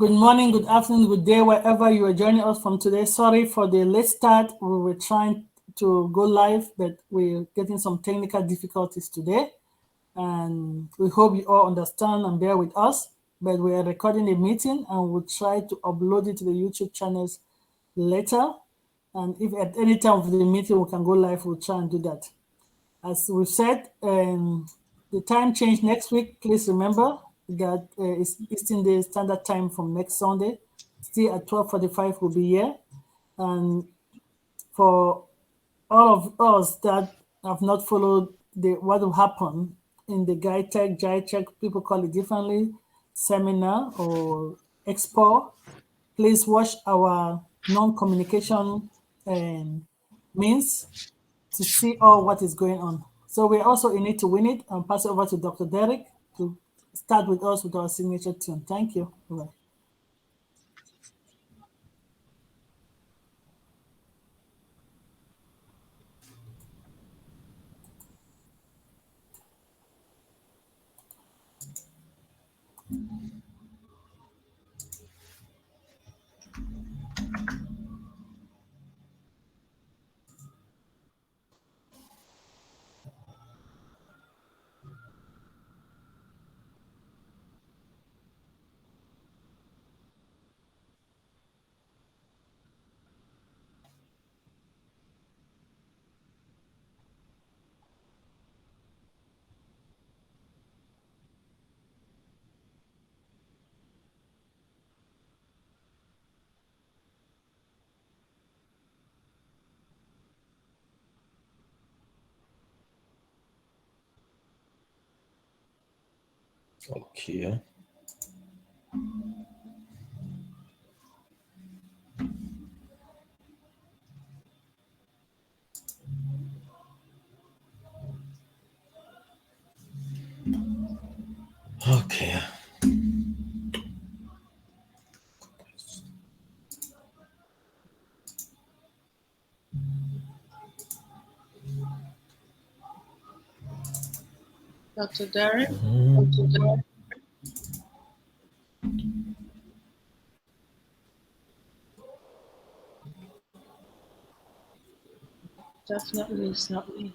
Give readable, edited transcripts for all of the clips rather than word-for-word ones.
Good morning, good afternoon, good day, wherever you are joining us from today. Sorry for the late start. We were trying to go live, but we're getting some technical difficulties today. And we hope you all understand and bear with us. But we are recording a meeting and we'll try to upload it to the YouTube channels later. And if at any time of the meeting we can go live, we'll try and do that. As we've said, the time change next week. Please remember that it's Eastern Day Standard Time from next Sunday. Still at 12:45 we'll be here. And for all of us that have not followed what will happen in the GITEC, people call it differently, seminar or expo, please watch our non-communication means to see all what is going on. So we're also in it to win it. I'll pass it over to Dr. Derek to start with us with our signature tune. Thank you. Bye. Okay. Okay. Dr. Derek? Definitely it's not me.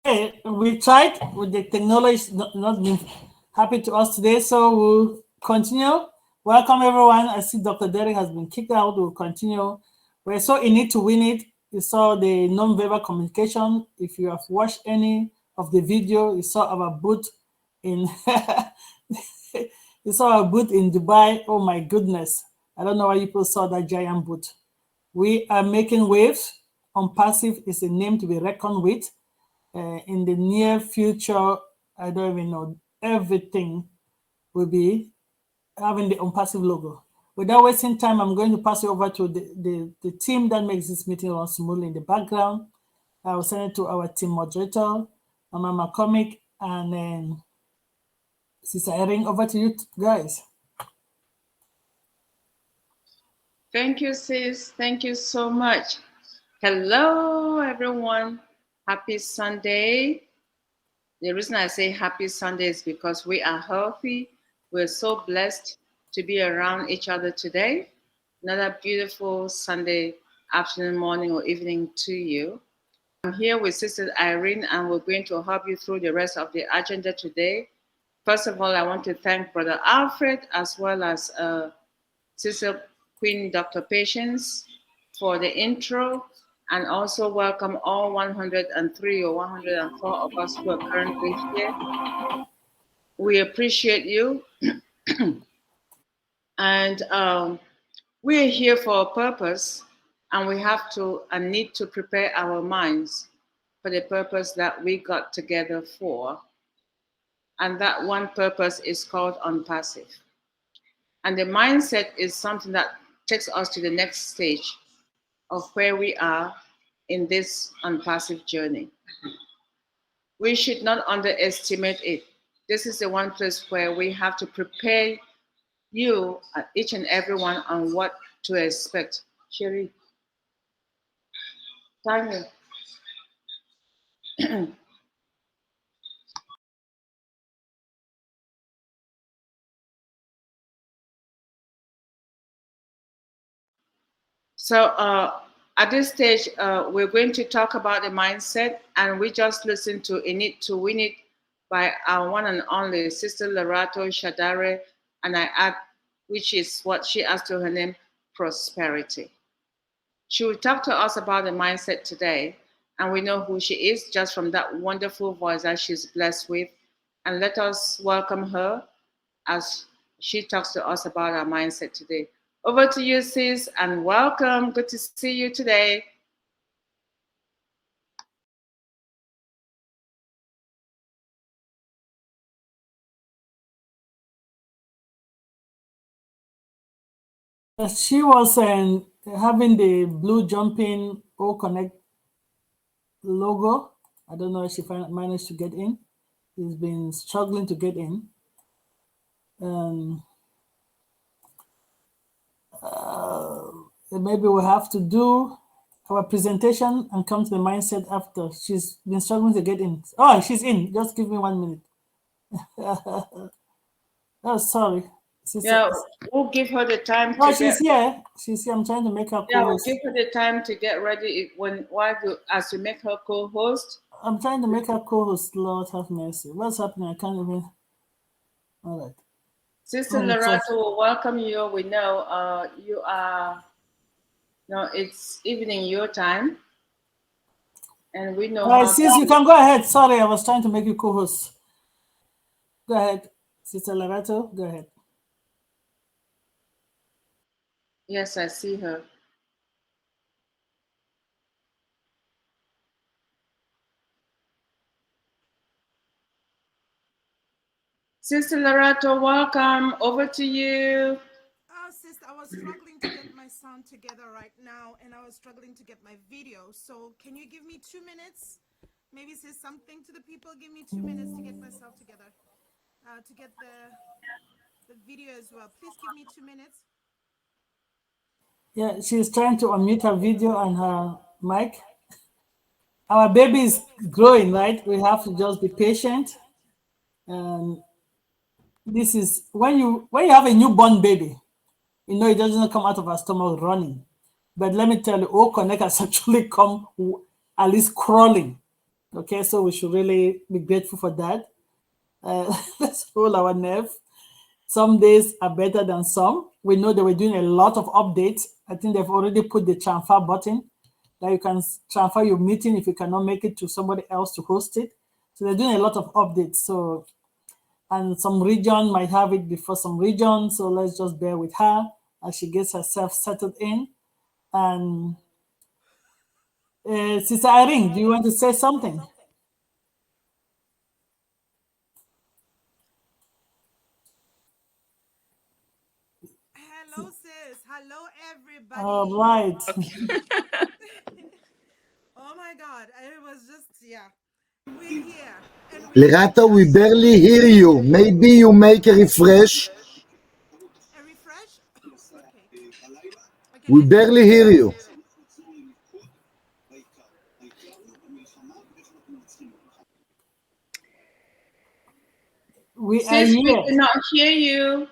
Okay, we tried with the technology not being happy to us today, so we'll continue. Welcome everyone. I see Dr. Derek has been kicked out. We'll continue. We're so in it to win it. You saw the non-verbal communication. If you have watched any of the video, you saw our booth in you saw our booth in Dubai. Oh my goodness. I don't know why people saw that giant booth. We are making waves. ONPASSIVE is a name to be reckoned with. In the near future, I don't even know, everything will be having the ONPASSIVE logo. Without wasting time, I'm going to pass it over to the team that makes this meeting run smoothly in the background. I will send it to our team moderator, Mama Comic, and then Sister Erin. Over to you guys. Thank you, sis. Thank you so much. Hello, everyone. Happy Sunday. The reason I say happy Sunday is because we are healthy. We're so blessed to be around each other today. Another beautiful Sunday afternoon, morning, or evening to you. I'm here with Sister Irene, and we're going to help you through the rest of the agenda today. First of all, I want to thank Brother Alfred as well as Sister Queen Dr. Patience for the intro, and also welcome all 103 or 104 of us who are currently here. We appreciate you, and we're here for a purpose, and we have to and need to prepare our minds for the purpose that we got together for. And that one purpose is called ONPASSIVE. And the mindset is something that takes us to the next stage of where we are in this ONPASSIVE journey. We should not underestimate it. This is the one place where we have to prepare you, each and everyone, on what to expect. Sherry, Tanya. So at this stage, we're going to talk about the mindset, and we just listened to In It to Win It by our one and only Sister Lerato Shadare, and I add, which is what she asked to her name, prosperity. She will talk to us about the mindset today, and we know who she is just from that wonderful voice that she's blessed with. And let us welcome her as she talks to us about our mindset today. Over to you, sis, and welcome. Good to see you today. She was having the blue jumping O Connect logo. I don't know if she managed to get in. She's been struggling to get in. Maybe we'll have to do our presentation and come to the mindset after. She's been struggling to get in. Oh, she's in. Just give me 1 minute. Oh, sorry. Yeah, we'll give her the time Oh, to she's get. here. She's here. I'm trying to make her Yeah, we'll co-host. give her the time to get ready as you make her co-host. I'm trying to make her co-host. Lord have mercy. What's happening? I can't even. All right. Sister Lerato will welcome you. We know you are. No, it's evening your time, and we know All right, how. sis, you can go ahead. Sorry, I was trying to make you co-host. Go ahead, Sister Lerato. Go ahead. Yes, I see her. Sister Lerato, welcome. Over to you. Sister, I was struggling to get my sound together right now, and I was struggling to get my video. So, can you give me 2 minutes? Maybe say something to the people. Give me 2 minutes to get myself together, to get the video as well. Please give me 2 minutes. Yeah, she's trying to unmute her video and her mic. Our baby is growing, right? We have to just be patient. And this is when you have a newborn baby, you know it doesn't come out of our stomach running. But let me tell you, O Connect has actually come at least crawling. Okay, so we should really be grateful for that. Let's hold our nerve. Some days are better than some. We know they were doing a lot of updates. I think they've already put the transfer button that you can transfer your meeting if you cannot make it to somebody else to host it. So they're doing a lot of updates. So, and some region might have it before some region. So let's just bear with her as she gets herself settled in. And Sister Irene, do you want to say something? Hello, sis. Hello, everybody. All right. Oh my God. It was just, yeah. We're here. And Lerato, we barely hear you. Maybe you make a refresh. a refresh. Okay. Okay, We let me barely hear you. We are Sis, we here. cannot hear you.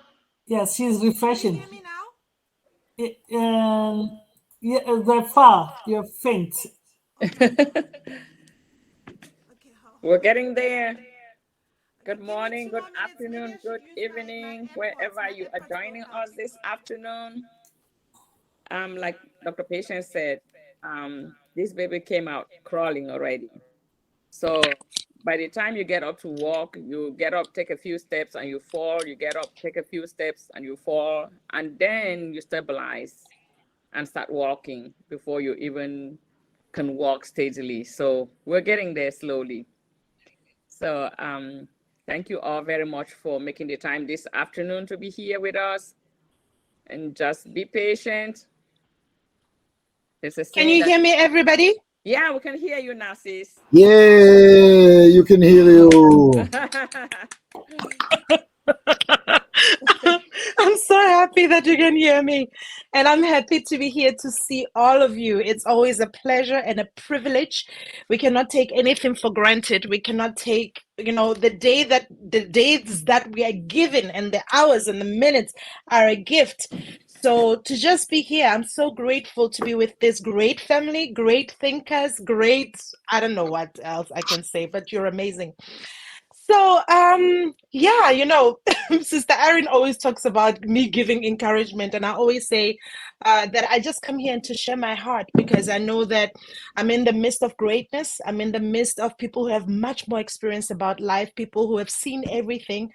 Yes, she's Can you refreshing. hear me now? Yeah, they're far. You're faint. Okay. Okay. We're getting there. Okay, Good give me morning, 2 good more minutes. Maybe I afternoon, should good use my evening, AirPods. wherever My you are AirPods broke joining out. us this afternoon. Like Dr. Patient said, this baby came out crawling already. So by the time you get up to walk, you get up, take a few steps, and you fall. You get up, take a few steps, and you fall, and then you stabilize and start walking before you even can walk steadily. So we're getting there slowly. So thank you all very much for making the time this afternoon to be here with us. And just be patient. There's a Can saying you that, hear me, everybody? yeah, we can hear you now, sis. Yeah, you can hear you. I'm so happy that you can hear me. And I'm happy to be here to see all of you. It's always a pleasure and a privilege. We cannot take anything for granted. We cannot take, the days that we are given and the hours and the minutes are a gift. So to just be here, I'm so grateful to be with this great family, great thinkers, I don't know what else I can say, but you're amazing. So, yeah, Sister Erin always talks about me giving encouragement, and I always say that I just come here and to share my heart because I know that I'm in the midst of greatness. I'm in the midst of people who have much more experience about life, people who have seen everything,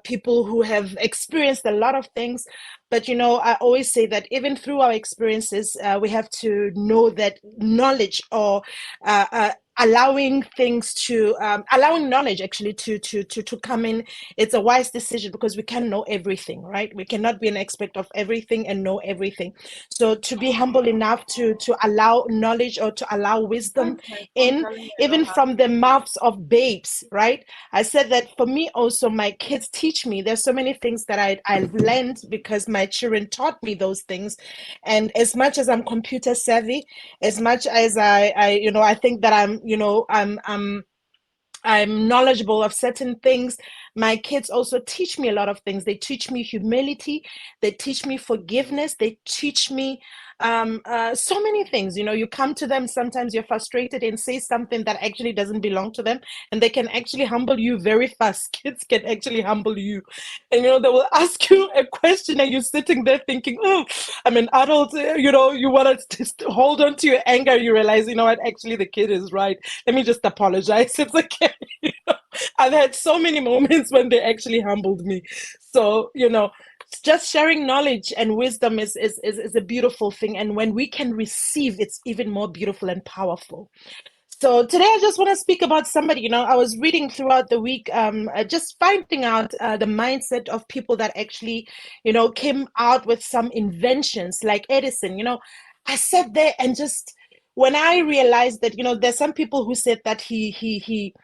people who have experienced a lot of things. But, I always say that even through our experiences, we have to know that knowledge or allowing knowledge actually to come in, it's a wise decision because we can't know everything, right? We cannot be an expert of everything and know everything. So to be humble enough to allow knowledge or to allow wisdom in, even from the mouths of babes, right? I said that for me also, my kids teach me. There's so many things that I've learned because my children taught me those things. And as much as I'm computer savvy, as much as I think that I'm knowledgeable of certain things. My kids also teach me a lot of things. They teach me humility. They teach me forgiveness. They teach me so many things. You come to them, sometimes you're frustrated and say something that actually doesn't belong to them, and they can actually humble you very fast. Kids can actually humble you. And they will ask you a question and you're sitting there thinking, oh, I'm an adult. You want to just hold on to your anger. You realize, what, actually the kid is right. Let me just apologize. It's okay. I've had so many moments when they actually humbled me. So, just sharing knowledge and wisdom is a beautiful thing. And when we can receive, it's even more beautiful and powerful. So today I just want to speak about somebody. I was reading throughout the week, just finding out the mindset of people that actually, came out with some inventions like Edison. I sat there and just when I realized that, there's some people who said that he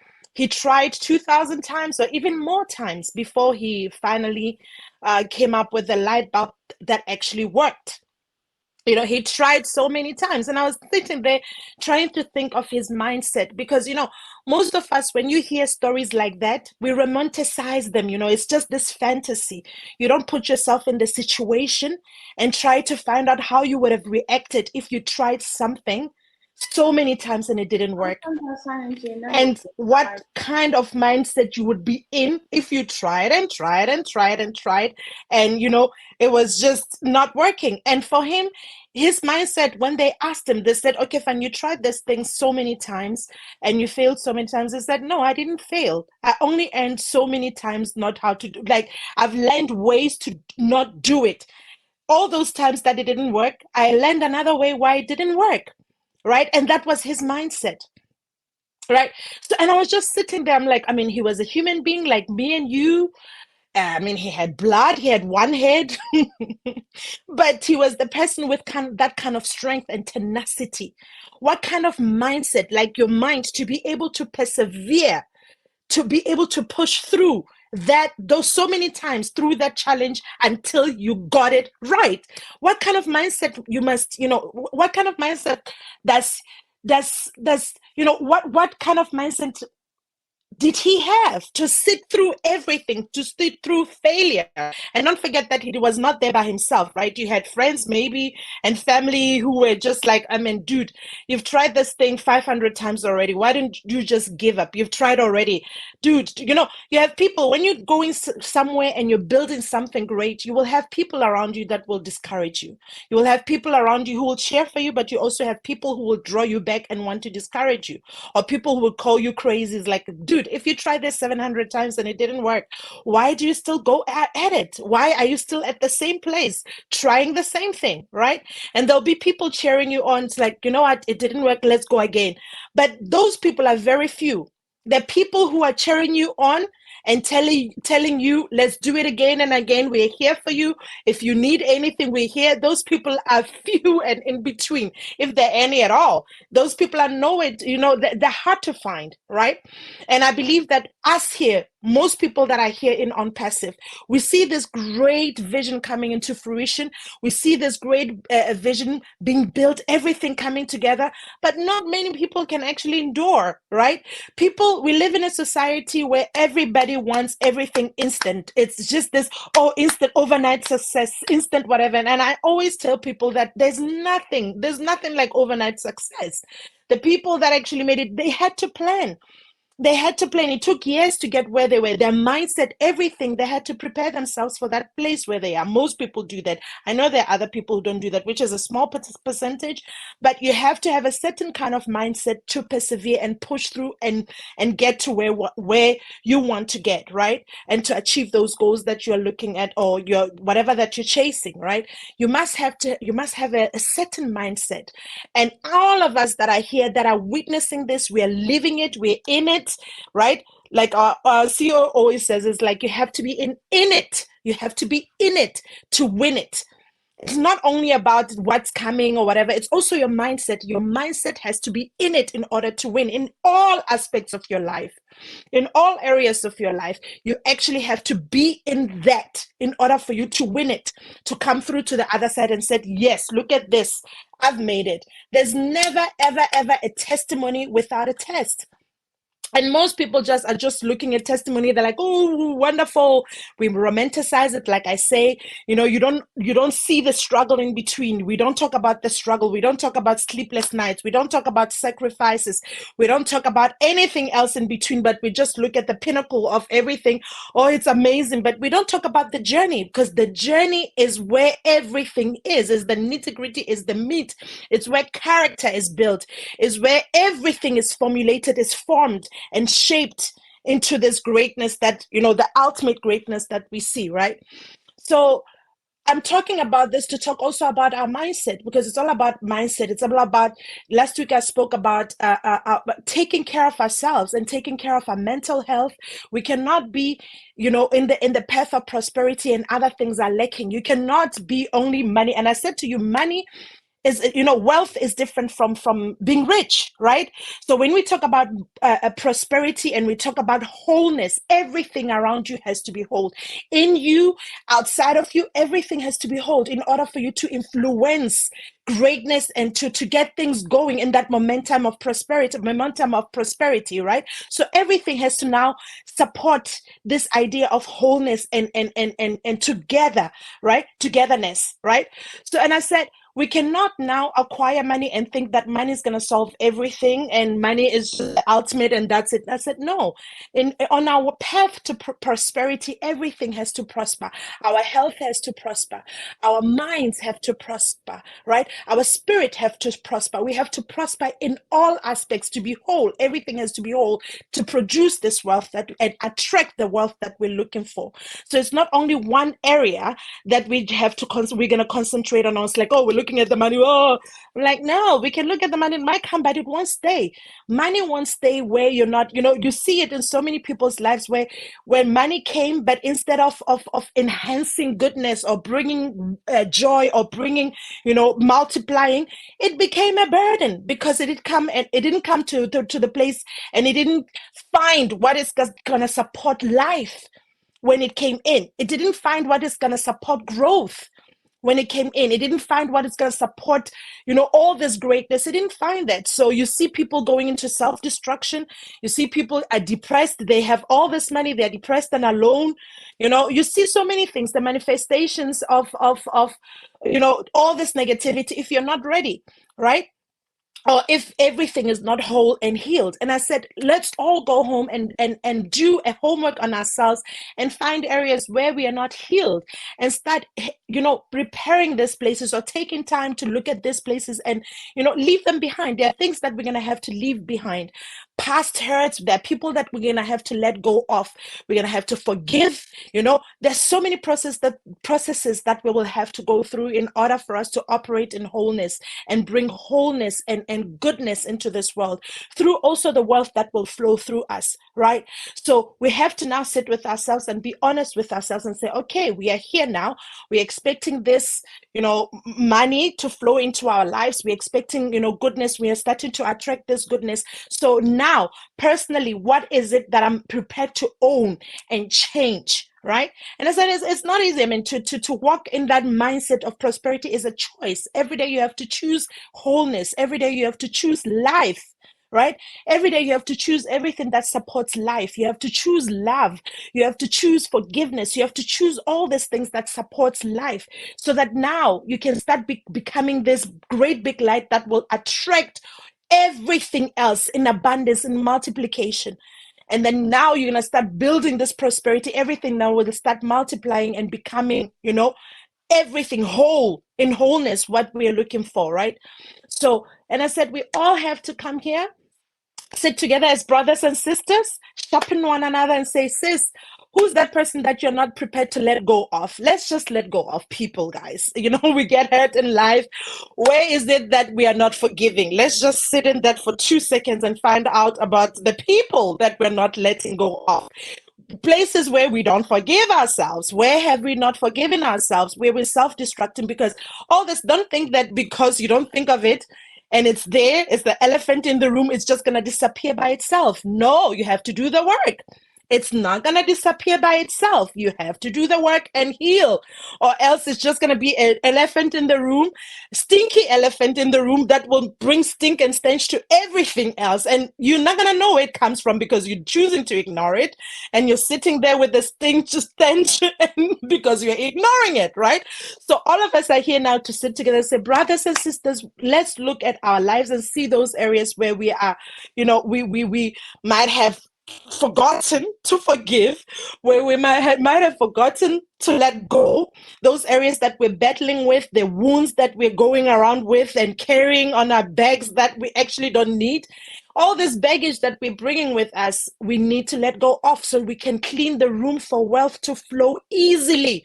tried 2,000 times or even more times before he finally came up with a light bulb that actually worked. He tried so many times, and I was sitting there trying to think of his mindset because, most of us, when you hear stories like that, we romanticize them. It's just this fantasy. You don't put yourself in the situation and try to find out how you would have reacted if you tried something so many times and it didn't work, and what kind of mindset you would be in if you tried and tried and tried and tried, and it was just not working. And for him, his mindset, when they asked him, they said, okay, fine, you tried this thing so many times and you failed so many times. He said, no, I didn't fail. I only learned so many times not how to do, like, I've learned ways to not do it. All those times that it didn't work, I learned another way why it didn't work, right? And that was his mindset, right? So, and I was just sitting there, I'm like, I mean, he was a human being like me and you. I mean, he had blood, he had one head, but he was the person with that kind of strength and tenacity. What kind of mindset, like your mind, to be able to persevere, to be able to push through those so many times through that challenge until you got it right. What kind of mindset you must, what kind of mindset does what kind of mindset did he have to sit through everything, to sit through failure? And don't forget that he was not there by himself, right? You had friends maybe and family who were just like, I mean, dude, you've tried this thing 500 times already. Why didn't you just give up? You've tried already. Dude, you have people, when you're going somewhere and you're building something great, you will have people around you that will discourage you. You will have people around you who will cheer for you, but you also have people who will draw you back and want to discourage you, or people who will call you crazy. It's like, dude, if you tried this 700 times and it didn't work, why do you still go at it? Why are you still at the same place trying the same thing, right? And there'll be people cheering you on. It's like, you know what, it didn't work, let's go again. But those people are very few. The people who are cheering you on and telling you, let's do it again and again, we're here for you. If you need anything, we're here. Those people are few and in between, if there are any at all. Those people are nowhere, they're hard to find, right? And I believe that us here, most people that are here in ONPASSIVE, we see this great vision coming into fruition. We see this great vision being built, everything coming together, but not many people can actually endure, right? We live in a society where everybody wants everything instant. It's just this, instant overnight success, instant whatever. And I always tell people that there's nothing like overnight success. The people that actually made it, they had to plan. They had to plan. It took years to get where they were. Their mindset, everything, they had to prepare themselves for that place where they are. Most people do that. I know there are other people who don't do that, which is a small percentage, but you have to have a certain kind of mindset to persevere and push through and get to where you want to get, right? And to achieve those goals that you're looking at, or whatever that you're chasing, right? You must have a certain mindset. And all of us that are here that are witnessing this, we are living it, we're in it, right? Like our CEO always says, it's like you have to be in it. You have to be in it to win it. It's not only about what's coming or whatever. It's also your mindset. Your mindset has to be in it in order to win in all aspects of your life. In all areas of your life, you actually have to be in that in order for you to win it, to come through to the other side and say, yes, look at this. I've made it. There's never, ever, ever a testimony without a test. And most people are just looking at testimony. They're like, oh, wonderful. We romanticize it. Like I say, you don't see the struggle in between. We don't talk about the struggle. We don't talk about sleepless nights. We don't talk about sacrifices. We don't talk about anything else in between, but we just look at the pinnacle of everything. Oh, it's amazing. But we don't talk about the journey, because the journey is where everything is the nitty-gritty, is the meat. It's where character is built, is where everything is formulated, is formed and shaped into this greatness that, the ultimate greatness that we see, right? So I'm talking about this to talk also about our mindset, because it's all about mindset. It's all about, last week I spoke about taking care of ourselves and taking care of our mental health. We cannot be, in the path of prosperity and other things are lacking. You cannot be only money. And I said to you, money is, wealth is different from being rich, right? So when we talk about prosperity and we talk about wholeness, everything around you has to be whole. In you, outside of you, everything has to be whole in order for you to influence greatness and to get things going in that momentum of prosperity, right? So everything has to now support this idea of wholeness and together, right? Togetherness, right? So, and I said, we cannot now acquire money and think that money is going to solve everything and money is just the ultimate and that's it. I said, no. On our path to prosperity, everything has to prosper. Our health has to prosper. Our minds have to prosper, right? Our spirit have to prosper. We have to prosper in all aspects to be whole. Everything has to be whole to produce this wealth and attract the wealth that we're looking for. So it's not only one area that we have to we're going to concentrate on. It's like, oh, we're looking at the money. Oh, I'm like, no, we can look at the money. It might come, but it won't stay. Money won't stay where you're not. You see it in so many people's lives where money came, but instead of enhancing goodness or bringing joy or bringing, multiplying, it became a burden because it didn't come to the place, and it didn't find what is going to support life. When it came in, it didn't find what is going to support growth. When it came in, it didn't find what is going to support, all this greatness. It didn't find that. So you see people going into self-destruction. You see people are depressed. They have all this money. They're depressed and alone. You see so many things, the manifestations of all this negativity if you're not ready, right? Or if everything is not whole and healed. And I said, let's all go home and do a homework on ourselves and find areas where we are not healed and start, repairing these places or taking time to look at these places and, leave them behind. There are things that we're going to have to leave behind. Past hurts, there are people that we're going to have to let go of. We're going to have to forgive. There's so many processes that we will have to go through in order for us to operate in wholeness and bring wholeness and goodness into this world through also the wealth that will flow through us, right? So we have to now sit with ourselves and be honest with ourselves and say, okay, we are here now. We're expecting this, money to flow into our lives. We're expecting, goodness. We are starting to attract this goodness. So now, personally, what is it that I'm prepared to own and change? Right? And I said, it's not easy. I mean, to walk in that mindset of prosperity is a choice. Every day you have to choose wholeness. Every day you have to choose life. Right? Every day you have to choose everything that supports life. You have to choose love. You have to choose forgiveness. You have to choose all these things that supports life so that now you can start becoming this great big light that will attract everything else in abundance, in multiplication. And then now you're going to start building this prosperity. Everything now will start multiplying and becoming, everything whole, in wholeness, what we are looking for, right? So, and I said, we all have to come here, sit together as brothers and sisters, sharpen one another and say, sis, who's that person that you're not prepared to let go of? Let's just let go of people, guys. We get hurt in life. Where is it that we are not forgiving? Let's just sit in that for 2 seconds and find out about the people that we're not letting go of. Places where we don't forgive ourselves. Where have we not forgiven ourselves? Where we're self-destructing because all this, don't think that because you don't think of it, and it's there, it's the elephant in the room, it's just going to disappear by itself. No, you have to do the work. It's not going to disappear by itself. You have to do the work and heal, or else it's just going to be an elephant in the room, stinky elephant in the room that will bring stink and stench to everything else. And you're not going to know where it comes from because you're choosing to ignore it. And you're sitting there with the stench because you're ignoring it, right? So all of us are here now to sit together and say, brothers and sisters, let's look at our lives and see those areas where we are, we might have forgotten to forgive, where we might have forgotten to let go, those areas that we're battling with, the wounds that we're going around with and carrying on our bags that we actually don't need. All this baggage that we're bringing with us, we need to let go of so we can clean the room for wealth to flow easily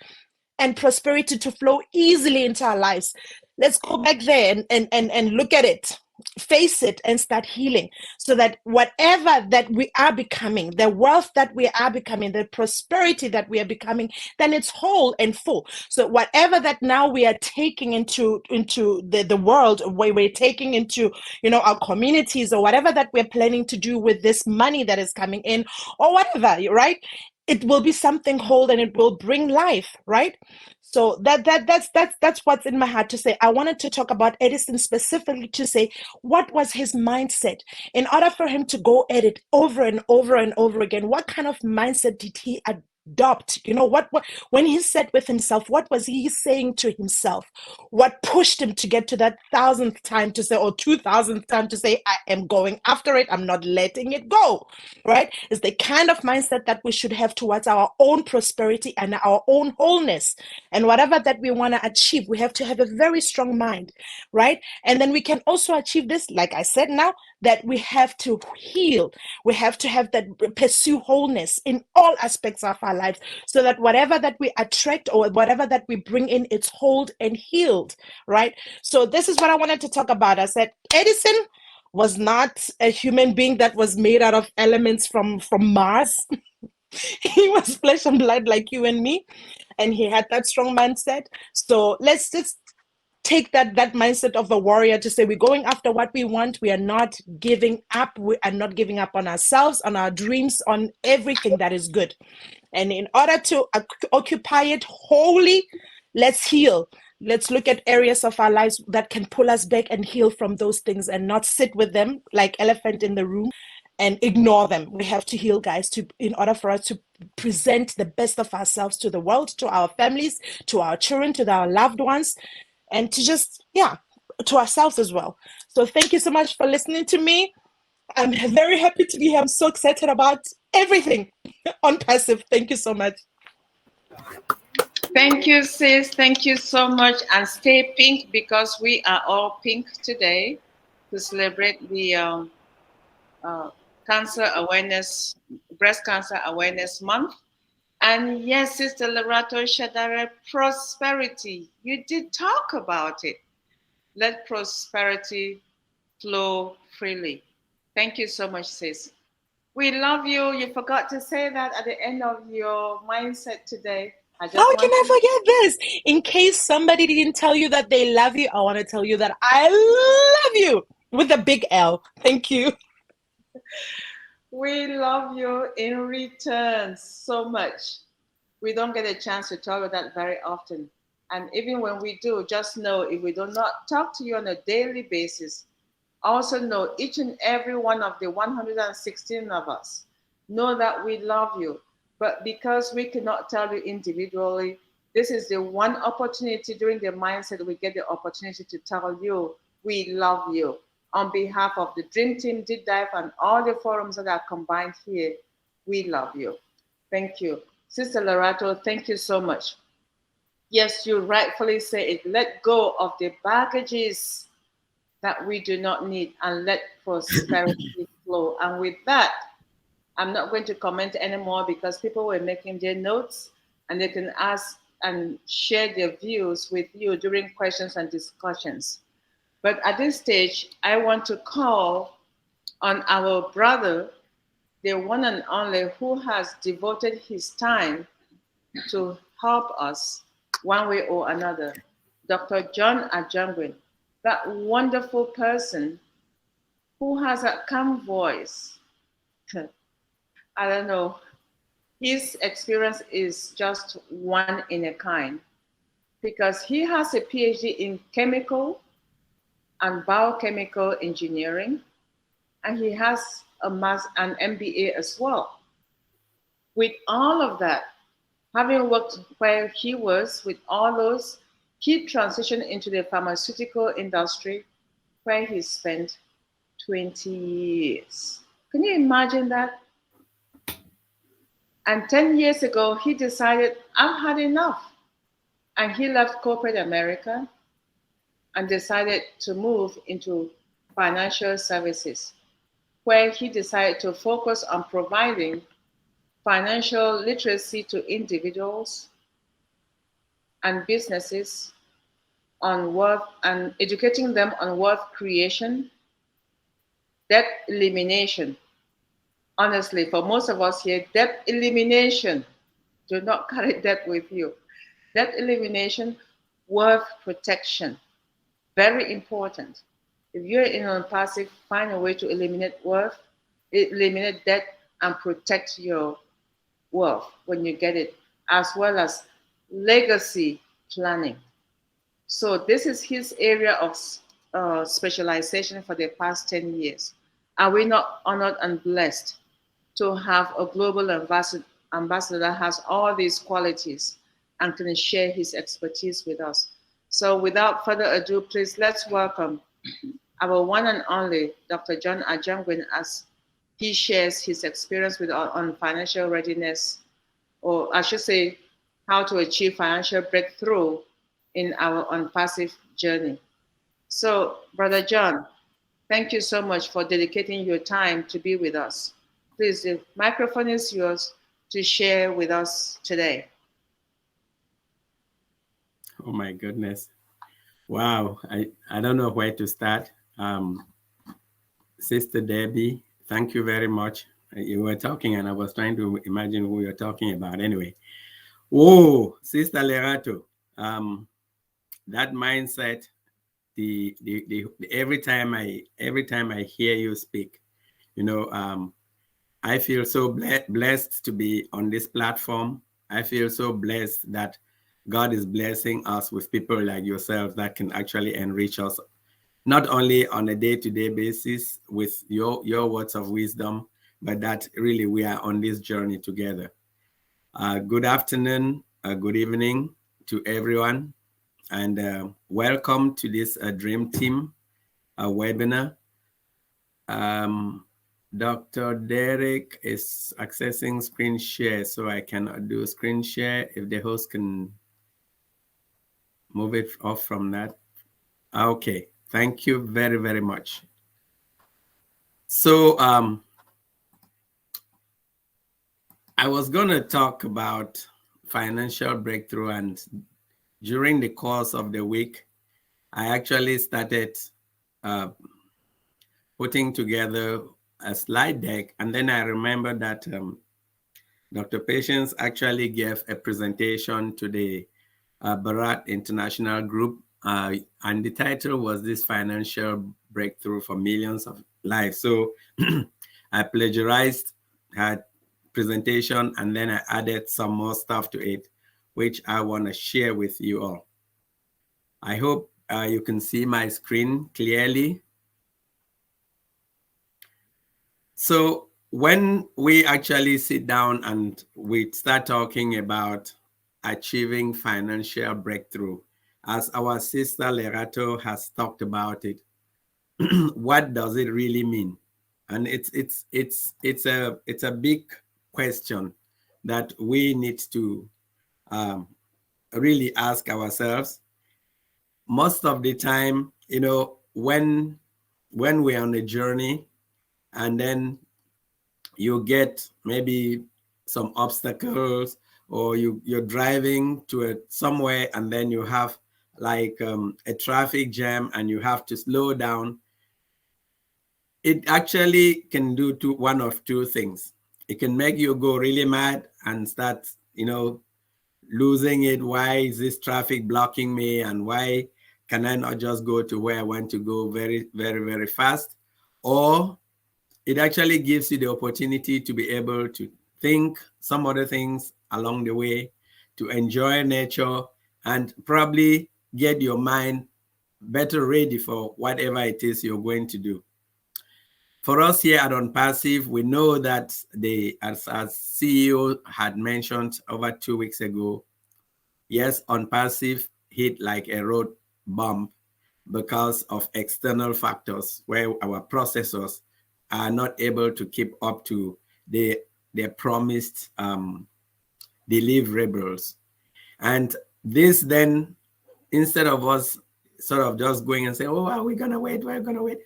and prosperity to flow easily into our lives. Let's go back there and look at it. Face it and start healing so that whatever that we are becoming, the wealth that we are becoming, the prosperity that we are becoming, then it's whole and full. So whatever that now we are taking into the world, where we're taking into, our communities or whatever that we're planning to do with this money that is coming in or whatever, right? It will be something whole and it will bring life, right? So that's what's in my heart to say. I wanted to talk about Edison specifically to say, what was his mindset in order for him to go at it over and over and over again? What kind of mindset did he doubts. You know, what when he sat with himself, what was he saying to himself? What pushed him to get to that 1,000th time to say, or 2,000th time to say, I am going after it, I'm not letting it go, right? It's the kind of mindset that we should have towards our own prosperity and our own wholeness. And whatever that we want to achieve, we have to have a very strong mind, right? And then we can also achieve this, like I said now, that we have to heal. We have to have that, pursue wholeness in all aspects of our lives, so that whatever that we attract or whatever that we bring in, it's whole and healed, right? So this is what I wanted to talk about. I said Edison was not a human being that was made out of elements from Mars. He was flesh and blood like you and me, and he had that strong mindset. So let's just take that mindset of a warrior to say we're going after what we want. We are not giving up. We are not giving up on ourselves, on our dreams, on everything that is good. And in order to occupy it wholly, let's heal. Let's look at areas of our lives that can pull us back and heal from those things, and not sit with them like elephant in the room and ignore them. We have to heal, guys, in order for us to present the best of ourselves to the world, to our families, to our children, to our loved ones, and to just, to ourselves as well. So thank you so much for listening to me. I'm very happy to be here. I'm so excited about everything on Passive. Thank you so much. Thank you, sis. Thank you so much. And stay pink, because we are all pink today to celebrate the Breast Cancer Awareness Month. And yes, Sister Lerato Shadare, prosperity. You did talk about it. Let prosperity flow freely. Thank you so much, sis. We love you. You forgot to say that at the end of your mindset today. How can I forget this? In case somebody didn't tell you that they love you, I want to tell you that I love you with a big L. Thank you. We love you in return so much. We don't get a chance to talk about that very often. And even when we do, just know if we do not talk to you on a daily basis, also know each and every one of the 116 of us know that we love you. But because we cannot tell you individually, this is the one opportunity during the mindset we get the opportunity to tell you we love you. On behalf of the Dream Team, Deep Dive, and all the forums that are combined here, we love you. Thank you. Sister Lerato, thank you so much. Yes, you rightfully say it. Let go of the baggages that we do not need and let prosperity flow. And with that, I'm not going to comment anymore, because people were making their notes and they can ask and share their views with you during questions and discussions. But at this stage, I want to call on our brother, the one and only, who has devoted his time to help us one way or another, DrJohn Ajongwen, that wonderful person who has a calm voice. I don't know. His experience is just one in a kind, because he has a PhD in chemical and biochemical engineering, and he has an MBA as well. With all of that, having worked where he was with all those, he transitioned into the pharmaceutical industry, where he spent 20 years. Can you imagine that? And 10 years ago, he decided, I've had enough. And he left corporate America and decided to move into financial services, where he decided to focus on providing financial literacy to individuals and businesses on wealth, and educating them on wealth creation, debt elimination. Honestly, for most of us here, debt elimination, do not carry debt with you. Debt elimination, wealth protection, very important. If you're in ONPASSIVE, find a way to eliminate wealth, eliminate debt, and protect your wealth when you get it, as well as legacy planning. So this is his area of specialization for the past 10 years. Are we not honored and blessed to have a global ambassador has all these qualities and can share his expertise with us. So without further ado, please let's welcome our one and only Dr. John Ajongwen as he shares his experience with on financial readiness, or I should say, how to achieve financial breakthrough in our ONPASSIVE journey. So, Brother John, thank you so much for dedicating your time to be with us. Please, the microphone is yours to share with us today. Oh my goodness. Wow. I don't know where to start. Sister Debbie, thank you very much. You were talking and I was trying to imagine who you're talking about. Anyway. Whoa, Sister Lerato. That mindset, the every time I hear you speak, you know, I feel so blessed to be on this platform. I feel so blessed that God is blessing us with people like yourself that can actually enrich us, not only on a day-to-day basis with your words of wisdom, but that really we are on this journey together. Good afternoon, good evening to everyone, and welcome to this Dream Team webinar. Dr. Derek is accessing screen share, so I cannot do screen share. If the host can move it off from that. Okay, thank you very, very much. So I was going to talk about financial breakthrough, and during the course of the week, I actually started putting together a slide deck, and then I remember that Dr. Patience actually gave a presentation to the Bharat International Group, and the title was this financial breakthrough for millions of lives. So I plagiarized her presentation and then I added some more stuff to it, which I want to share with you all. I hope you can see my screen clearly. So when we actually sit down and we start talking about achieving financial breakthrough, as our sister Lerato has talked about it, what does it really mean? And it's a big question that we need to really ask ourselves. Most of the time, you know, when we're on a journey and then you get maybe some obstacles, or you're driving to somewhere and then you have like a traffic jam and you have to slow down, it actually can do one of two things. It can make you go really mad and start, you know, losing it. Why is this traffic blocking me? And why can I not just go to where I want to go very, very, very fast? Or it actually gives you the opportunity to be able to think some other things along the way, to enjoy nature, and probably get your mind better ready for whatever it is you're going to do. For us here at ONPASSIVE, we know that as CEO had mentioned over 2 weeks ago, yes, ONPASSIVE hit like a road bump because of external factors where our processors are not able to keep up to their promised deliverables. And this then, instead of us sort of just going and say, oh, are we gonna wait? We're gonna wait.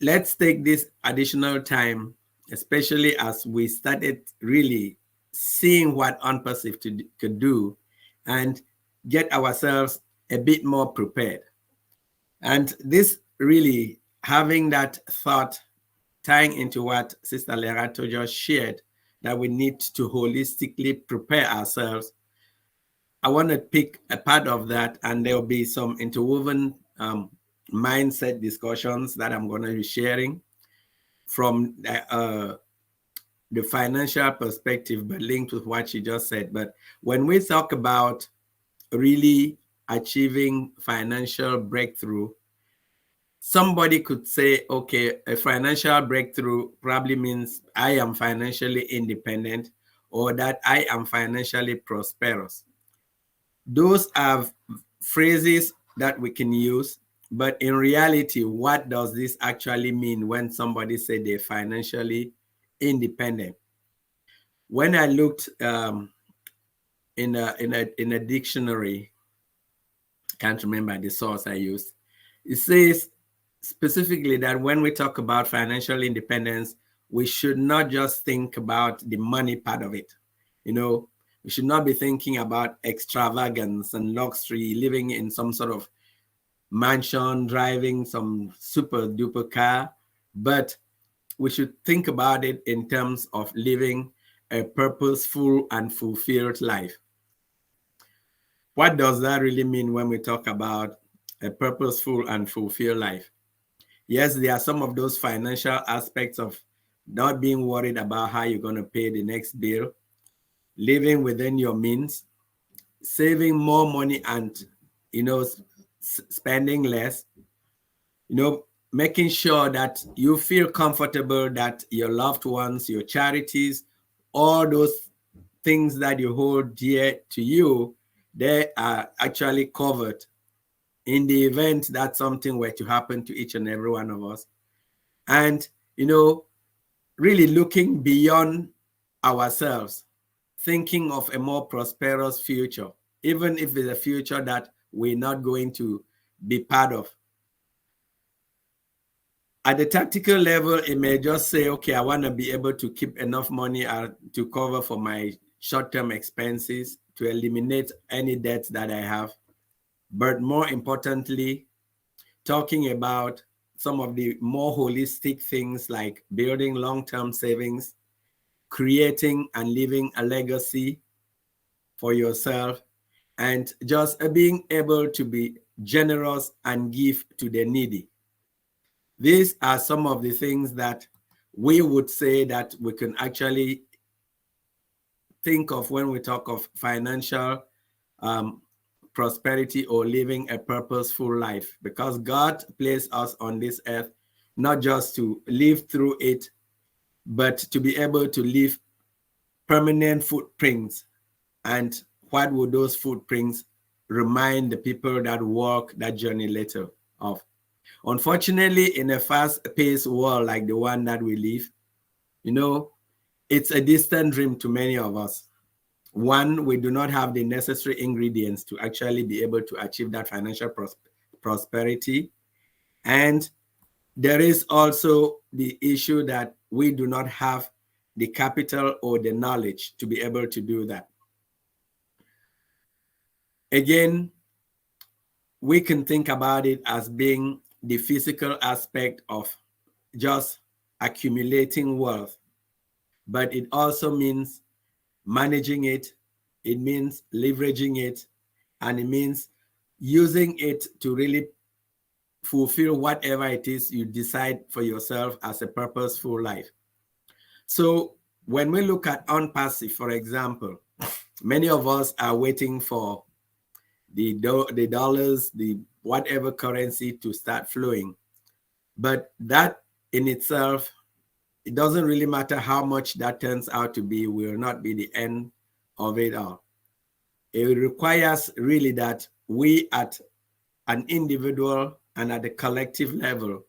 Let's take this additional time, especially as we started really seeing what ONPASSIVE could do, and get ourselves a bit more prepared. And this really, having that thought, tying into what Sister Lerato just shared, that we need to holistically prepare ourselves, I want to pick a part of that, and there will be some interwoven mindset discussions that I'm going to be sharing from the financial perspective, but linked with what she just said. But when we talk about really achieving financial breakthrough, somebody could say, okay, a financial breakthrough probably means I am financially independent, or that I am financially prosperous. Those are phrases that we can use, but in reality, what does this actually mean when somebody say they're financially independent? When I looked in a dictionary, can't remember the source I used, it says specifically that when we talk about financial independence, we should not just think about the money part of it. You know, we should not be thinking about extravagance and luxury, living in some sort of mansion, driving some super duper car, but we should think about it in terms of living a purposeful and fulfilled life. What does that really mean when we talk about a purposeful and fulfilled life? Yes, there are some of those financial aspects of not being worried about how you're going to pay the next bill, living within your means, saving more money and, you know, spending less, you know, making sure that you feel comfortable that your loved ones, your charities, all those things that you hold dear to you, they are actually covered in the event that something were to happen to each and every one of us. And, you know, really looking beyond ourselves, thinking of a more prosperous future, even if it's a future that we're not going to be part of. At the tactical level, it may just say, okay, I want to be able to keep enough money to cover for my short-term expenses, to eliminate any debts that I have. But more importantly, talking about some of the more holistic things like building long-term savings, creating and leaving a legacy for yourself, and just being able to be generous and give to the needy. These are some of the things that we would say that we can actually think of when we talk of financial prosperity or living a purposeful life, because God placed us on this earth not just to live through it, but to be able to leave permanent footprints. And what would those footprints remind the people that walk that journey later of? Unfortunately, in a fast-paced world like the one that we live, you know, it's a distant dream to many of us. One, we do not have the necessary ingredients to actually be able to achieve that financial prosperity. And there is also the issue that we do not have the capital or the knowledge to be able to do that. Again, we can think about it as being the physical aspect of just accumulating wealth, but it also means managing it, it means leveraging it, and it means using it to really fulfill whatever it is you decide for yourself as a purposeful life. So when we look at ONPASSIVE, for example, many of us are waiting for the dollars, the whatever currency to start flowing. But that in itself, it doesn't really matter how much that turns out to be, will not be the end of it all. It requires really that we at an individual and at the collective level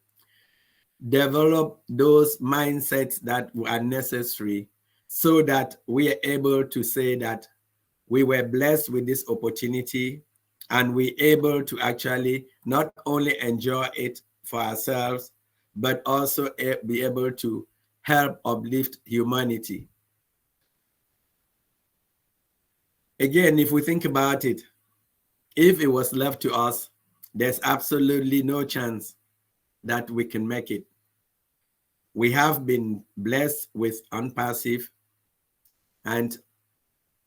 develop those mindsets that are necessary so that we are able to say that we were blessed with this opportunity and we're able to actually not only enjoy it for ourselves, but also be able to help uplift humanity. Again, if we think about it, if it was left to us, there's absolutely no chance that we can make it. We have been blessed with ONPASSIVE, and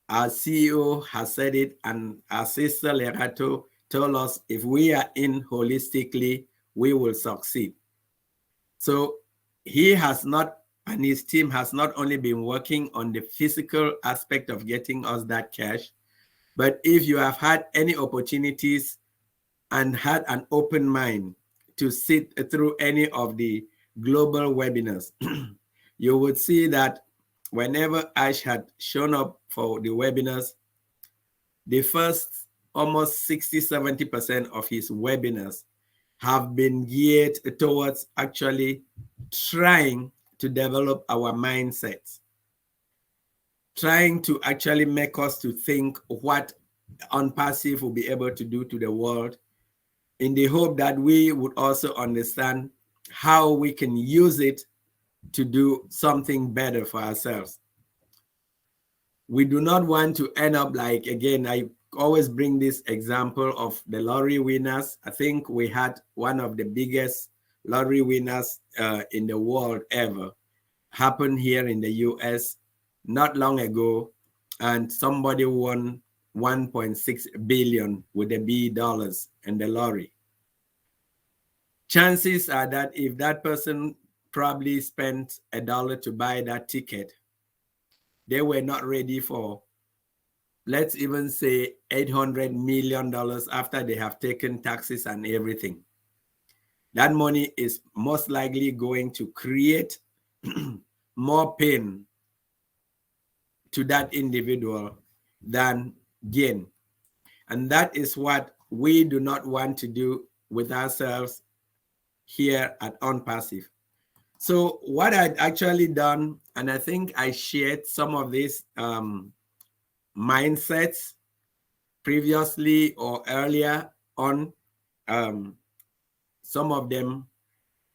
our CEO has said it, and our sister Lerato told us if we are in holistically, we will succeed. So he has not, and his team has not only been working on the physical aspect of getting us that cash, but if you have had any opportunities and had an open mind to sit through any of the global webinars, you would see that whenever Ash had shown up for the webinars, the first almost 60-70% of his webinars have been geared towards actually trying to develop our mindsets, trying to actually make us to think what ONPASSIVE will be able to do to the world, in the hope that we would also understand how we can use it to do something better for ourselves. We do not want to end up like, again, I always bring this example of the lottery winners. I think we had one of the biggest lottery winners in the world ever happen here in the US not long ago, and somebody won 1.6 billion with the B dollars in the lottery. Chances are that if that person probably spent $1 to buy that ticket, they were not ready for, let's even say, $800 million after they have taken taxes and everything. That money is most likely going to create more pain to that individual than gain. And that is what we do not want to do with ourselves here at ONPASSIVE. So what I'd actually done, and I think I shared some of these mindsets previously or earlier on. Some of them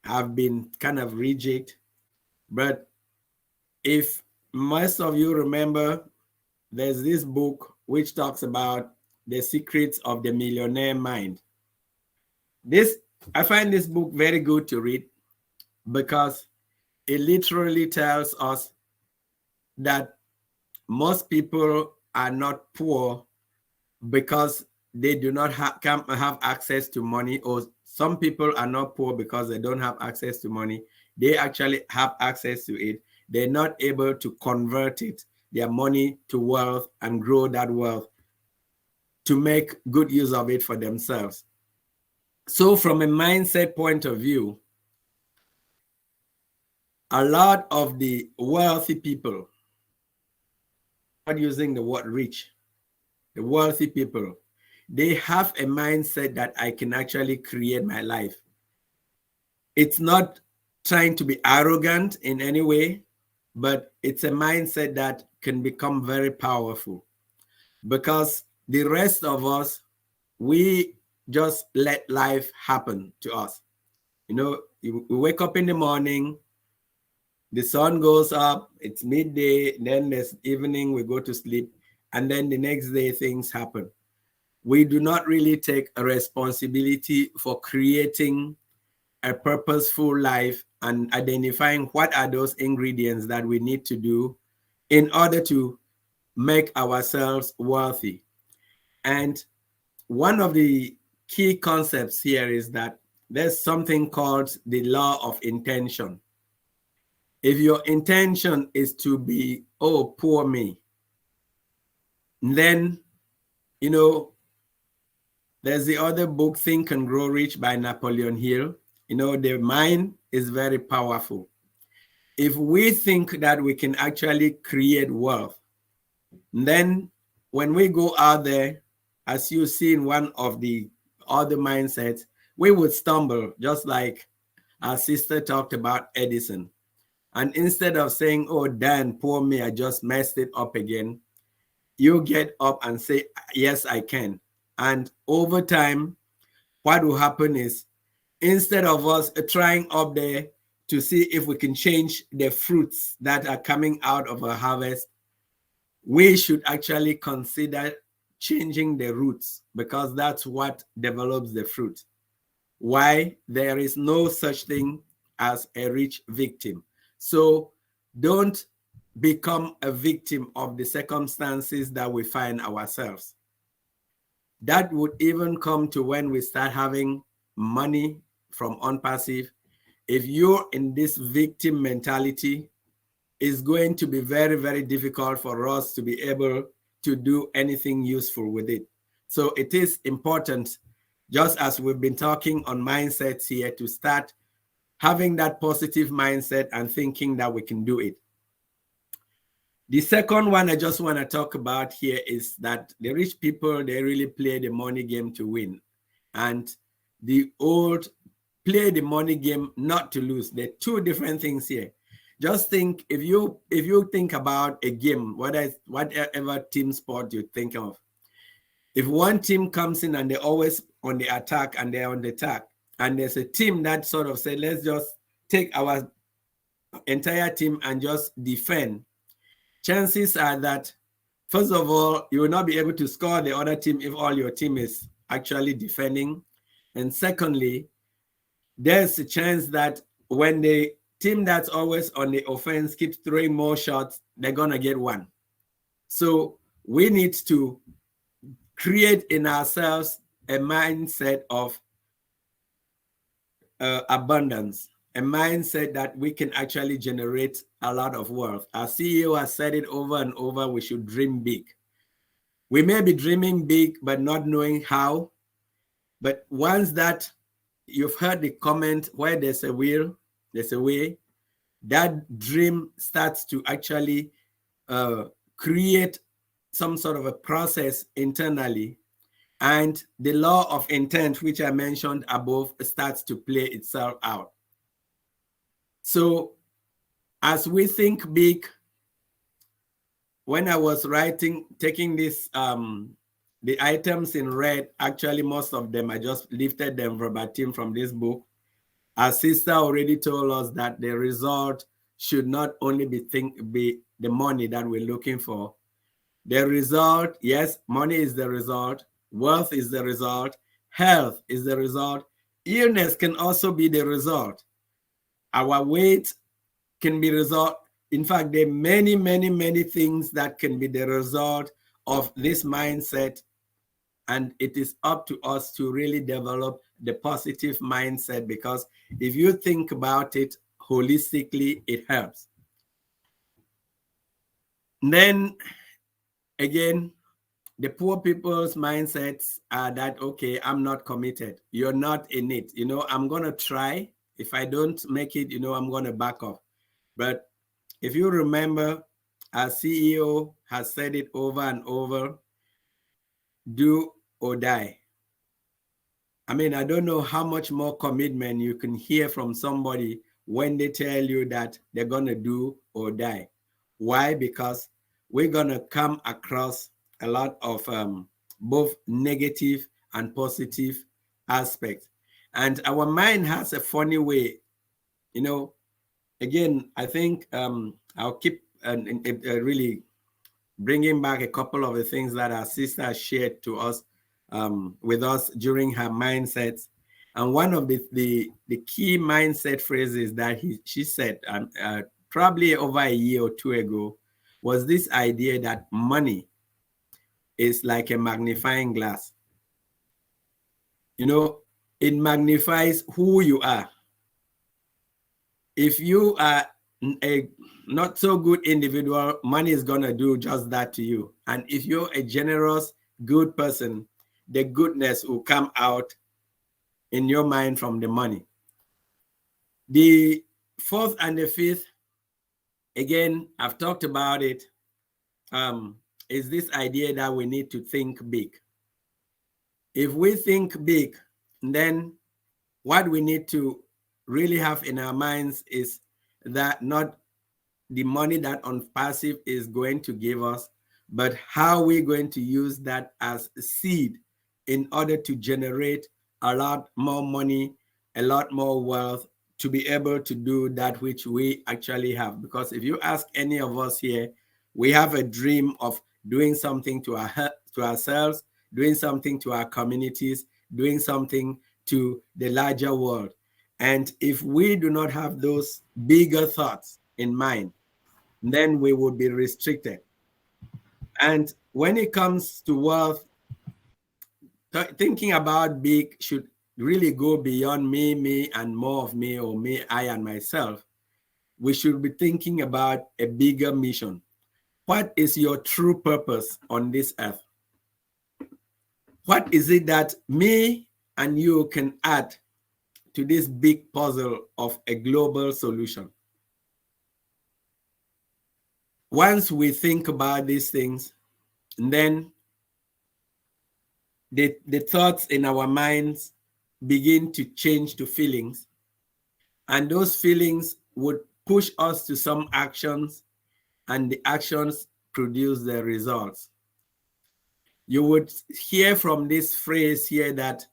have been kind of rigid, but if most of you remember, there's this book which talks about the secrets of the millionaire mind. I find this book very good to read because it literally tells us that most people are not poor because they do not have access to money, or some people are not poor because they don't have access to money. They actually have access to it. They're not able to convert it, their money, to wealth and grow that wealth to make good use of it for themselves. So from a mindset point of view, a lot of the wealthy people, not using the word rich, the wealthy people, they have a mindset that I can actually create my life. It's not trying to be arrogant in any way, but it's a mindset that can become very powerful, because the rest of us, we just let life happen to us. You know, we wake up in the morning, the sun goes up, it's midday, then there's evening, we go to sleep, and then the next day things happen. We do not really take a responsibility for creating a purposeful life and identifying what are those ingredients that we need to do in order to make ourselves wealthy. And one of the key concepts here is that there's something called the law of intention. If your intention is to be, oh, poor me, then, you know, there's the other book, Think and Grow Rich by Napoleon Hill. You know, the mind is very powerful. If we think that we can actually create wealth, then when we go out there, as you see in one of the other mindsets, we would stumble, just like our sister talked about Edison. And instead of saying, oh, Dan, poor me, I just messed it up again, you get up and say, yes, I can. And over time, what will happen is, instead of us trying up there to see if we can change the fruits that are coming out of a harvest, we should actually consider changing the roots, because that's what develops the fruit. Why? There is no such thing as a rich victim. So don't become a victim of the circumstances that we find ourselves. That would even come to when we start having money from ONPASSIVE. If you're in this victim mentality, it's going to be very, very difficult for us to be able to do anything useful with it. So it is important, just as we've been talking on mindsets here, to start having that positive mindset and thinking that we can do it. The second one I just want to talk about here is that the rich people, they really play the money game to win. And the old play the money game not to lose. There are two different things here. Just think, if you think about a game, whatever team sport you think of, if one team comes in and they're always on the attack and they're on the attack, and there's a team that sort of say, let's just take our entire team and just defend, chances are that, first of all, you will not be able to score the other team if all your team is actually defending. And secondly, there's a chance that when the team that's always on the offense keeps throwing more shots, they're going to get one. So we need to create in ourselves a mindset of abundance, a mindset that we can actually generate a lot of wealth. Our CEO has said it over and over, we should dream big. We may be dreaming big, but not knowing how. But once that you've heard the comment, where there's a will, there's a way, that dream starts to actually create some sort of a process internally. And the law of intent, which I mentioned above, starts to play itself out. So as we think big, when I was taking this, the items in red, actually most of them, I just lifted them verbatim from this book. Our sister already told us that the result should not only be the money that we're looking for. The result, yes, money is the result, wealth is the result, health is the result, illness can also be the result. Our weight can be result. In fact, there are many, many, many things that can be the result of this mindset. And it is up to us to really develop the positive mindset, because if you think about it holistically, it helps. And then again, the poor people's mindsets are that, okay, I'm not committed. You're not in it. You know, I'm going to try. If I don't make it, you know, I'm going to back off. But if you remember, our CEO has said it over and over, do or die. I mean, I don't know how much more commitment you can hear from somebody when they tell you that they're going to do or die. Why? Because we're going to come across a lot of both negative and positive aspects. And our mind has a funny way, you know. Again, I think I'll keep really bringing back a couple of the things that our sister shared to us with us during her mindsets. And one of the key mindset phrases that she said probably over a year or two ago was this idea that money is like a magnifying glass. You know, it magnifies who you are. If you are a not so good individual, money is going to do just that to you. And if you're a generous, good person, the goodness will come out in your mind from the money. The fourth and the fifth, again, I've talked about it, is this idea that we need to think big. If we think big, then what we need to really have in our minds is that not the money that ONPASSIVE is going to give us, but how we're going to use that as a seed in order to generate a lot more money, a lot more wealth, to be able to do that which we actually have. Because if you ask any of us here, we have a dream of doing something to ourselves, doing something to our communities, doing something to the larger world. And if we do not have those bigger thoughts in mind, then we will be restricted. And when it comes to wealth, thinking about big should really go beyond me, and more of me, or me, I, and myself. We should be thinking about a bigger mission. What is your true purpose on this earth? What is it that me and you can add to this big puzzle of a global solution? once we think about these things, and then the thoughts in our minds begin to change to feelings, and those feelings would push us to some actions, and the actions produce the results. You would hear from this phrase here that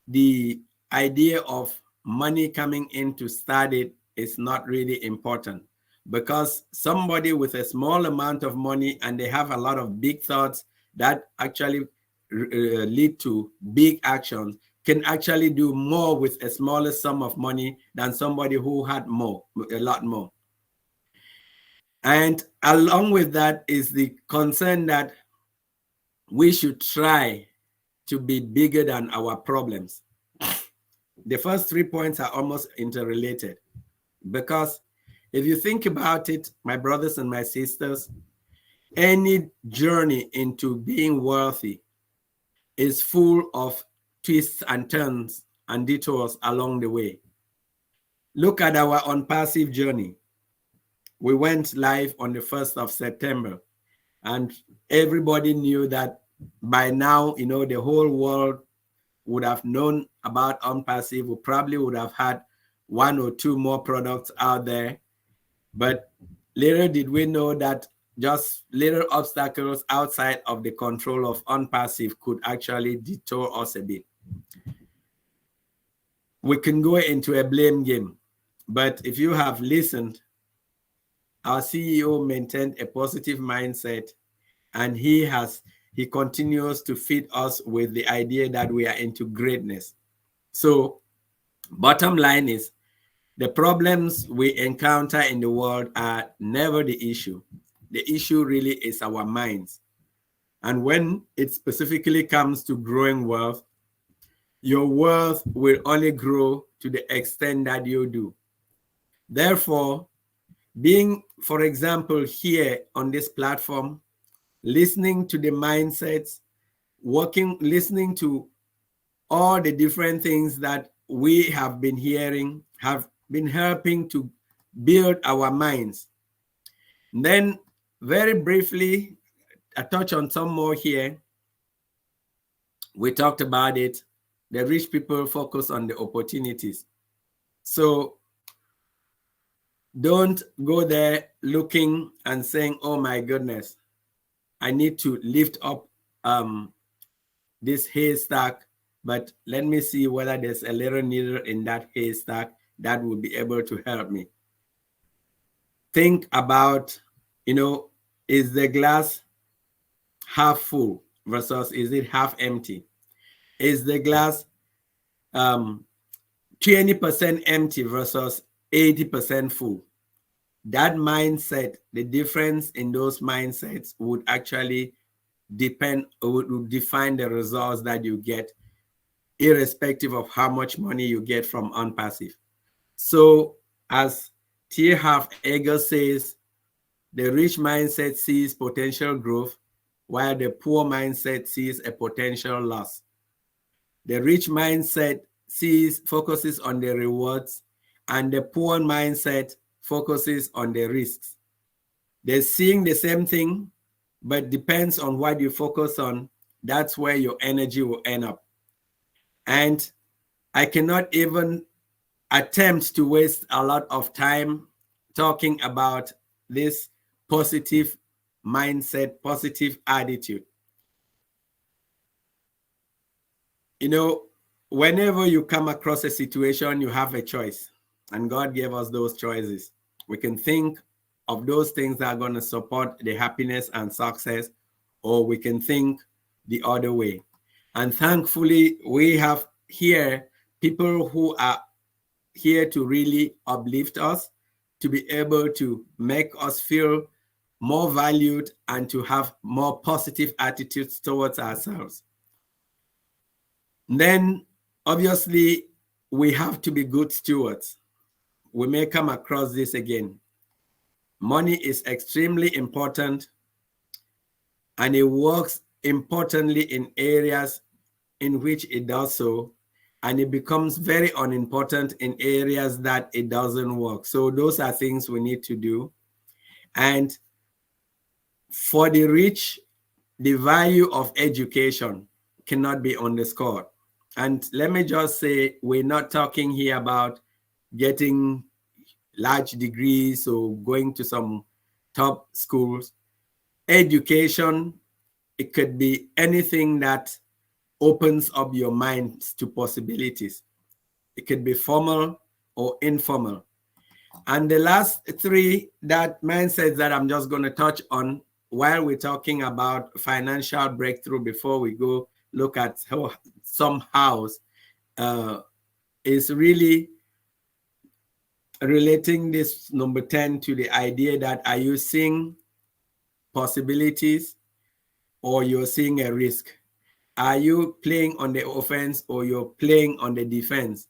the idea of money coming in to start it is not really important, because somebody with a small amount of money and they have a lot of big thoughts that actually lead to big actions can actually do more with a smaller sum of money than somebody who had more, a lot more. And along with that is the concern that we should try to be bigger than our problems. The first 3 points are almost interrelated, because if you think about it, my brothers and my sisters, any journey into being wealthy is full of twists and turns and detours along the way. Look at our ONPASSIVE journey. We went live on the 1st of September, and everybody knew that by now, you know, the whole world would have known about ONPASSIVE. We probably would have had 1 or 2 more products out there. But little did we know that just little obstacles outside of the control of ONPASSIVE could actually detour us a bit. We can go into a blame game, but if you have listened, our CEO maintained a positive mindset, and he continues to feed us with the idea that we are into greatness. So bottom line is, the problems we encounter in the world are never the issue. The issue really is our minds. And when it specifically comes to growing wealth, your wealth will only grow to the extent that you do. Therefore, being, for example, here on this platform, listening to the mindsets, listening to all the different things that we have been hearing, have been helping to build our minds. And then very briefly, I touch on some more here. We talked about it. The rich people focus on the opportunities. So don't go there looking and saying, oh my goodness, I need to lift up this haystack, but let me see whether there's a little needle in that haystack that will be able to help me. Think about, you know, is the glass half full versus is it half empty? Is the glass 20% empty versus 80% full? That mindset, the difference in those mindsets would actually would define the results that you get, irrespective of how much money you get from ONPASSIVE. So as T. Harv Eker says, the rich mindset sees potential growth, while the poor mindset sees a potential loss. The rich mindset focuses on the rewards, and the poor mindset focuses on the risks. They're seeing the same thing, but depends on what you focus on. That's where your energy will end up. And I cannot even attempt to waste a lot of time talking about this positive mindset, positive attitude. You know, whenever you come across a situation, you have a choice, and God gave us those choices. We can think of those things that are going to support the happiness and success, or we can think the other way. And thankfully, we have here people who are here to really uplift us, to be able to make us feel more valued and to have more positive attitudes towards ourselves. And then, obviously, we have to be good stewards. We may come across this again. Money is extremely important, and it works importantly in areas in which it does so, and it becomes very unimportant in areas that it doesn't work. So those are things we need to do. And For the rich, the value of education cannot be underscored. And let me just say, we're not talking here about getting large degrees or going to some top schools. Education, it could be anything that opens up your mind to possibilities. It could be formal or informal. And the last three that mindsets that I'm just going to touch on while we're talking about financial breakthrough before we go look at how some house is really relating this number 10 to the idea that are you seeing possibilities or you're seeing a risk? Are you playing on the offense or you're playing on the defense?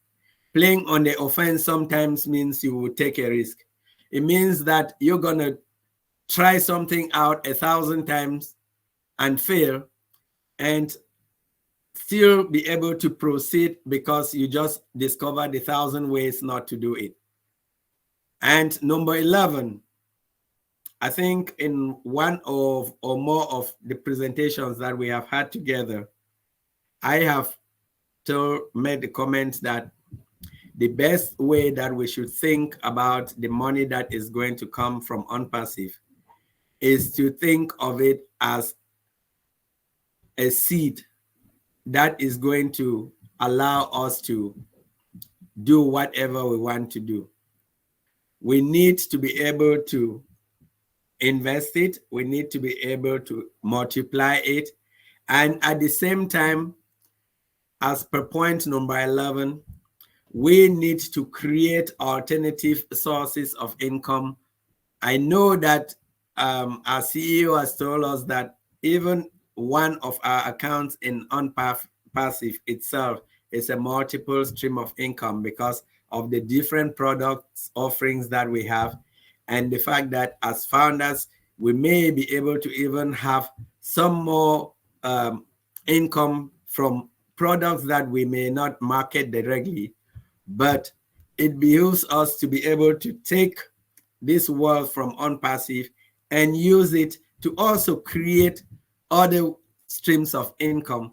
Playing on the offense sometimes means you will take a risk. It means that you're going to try something out 1,000 times and fail and still be able to proceed because you just discovered 1,000 ways not to do it. And number 11, I think in one of or more of the presentations that we have had together, I have made the comment that the best way that we should think about the money that is going to come from ONPASSIVE is to think of it as a seed that is going to allow us to do whatever we want to do. We need to be able to invest it. We need to be able to multiply it. And at the same time, as per point number 11, we need to create alternative sources of income. I know that our CEO has told us that even one of our accounts in ONPASSIVE itself is a multiple stream of income because of the different products offerings that we have, and the fact that as founders, we may be able to even have some more income from products that we may not market directly, but it behooves us to be able to take this wealth from ONPASSIVE and use it to also create other streams of income.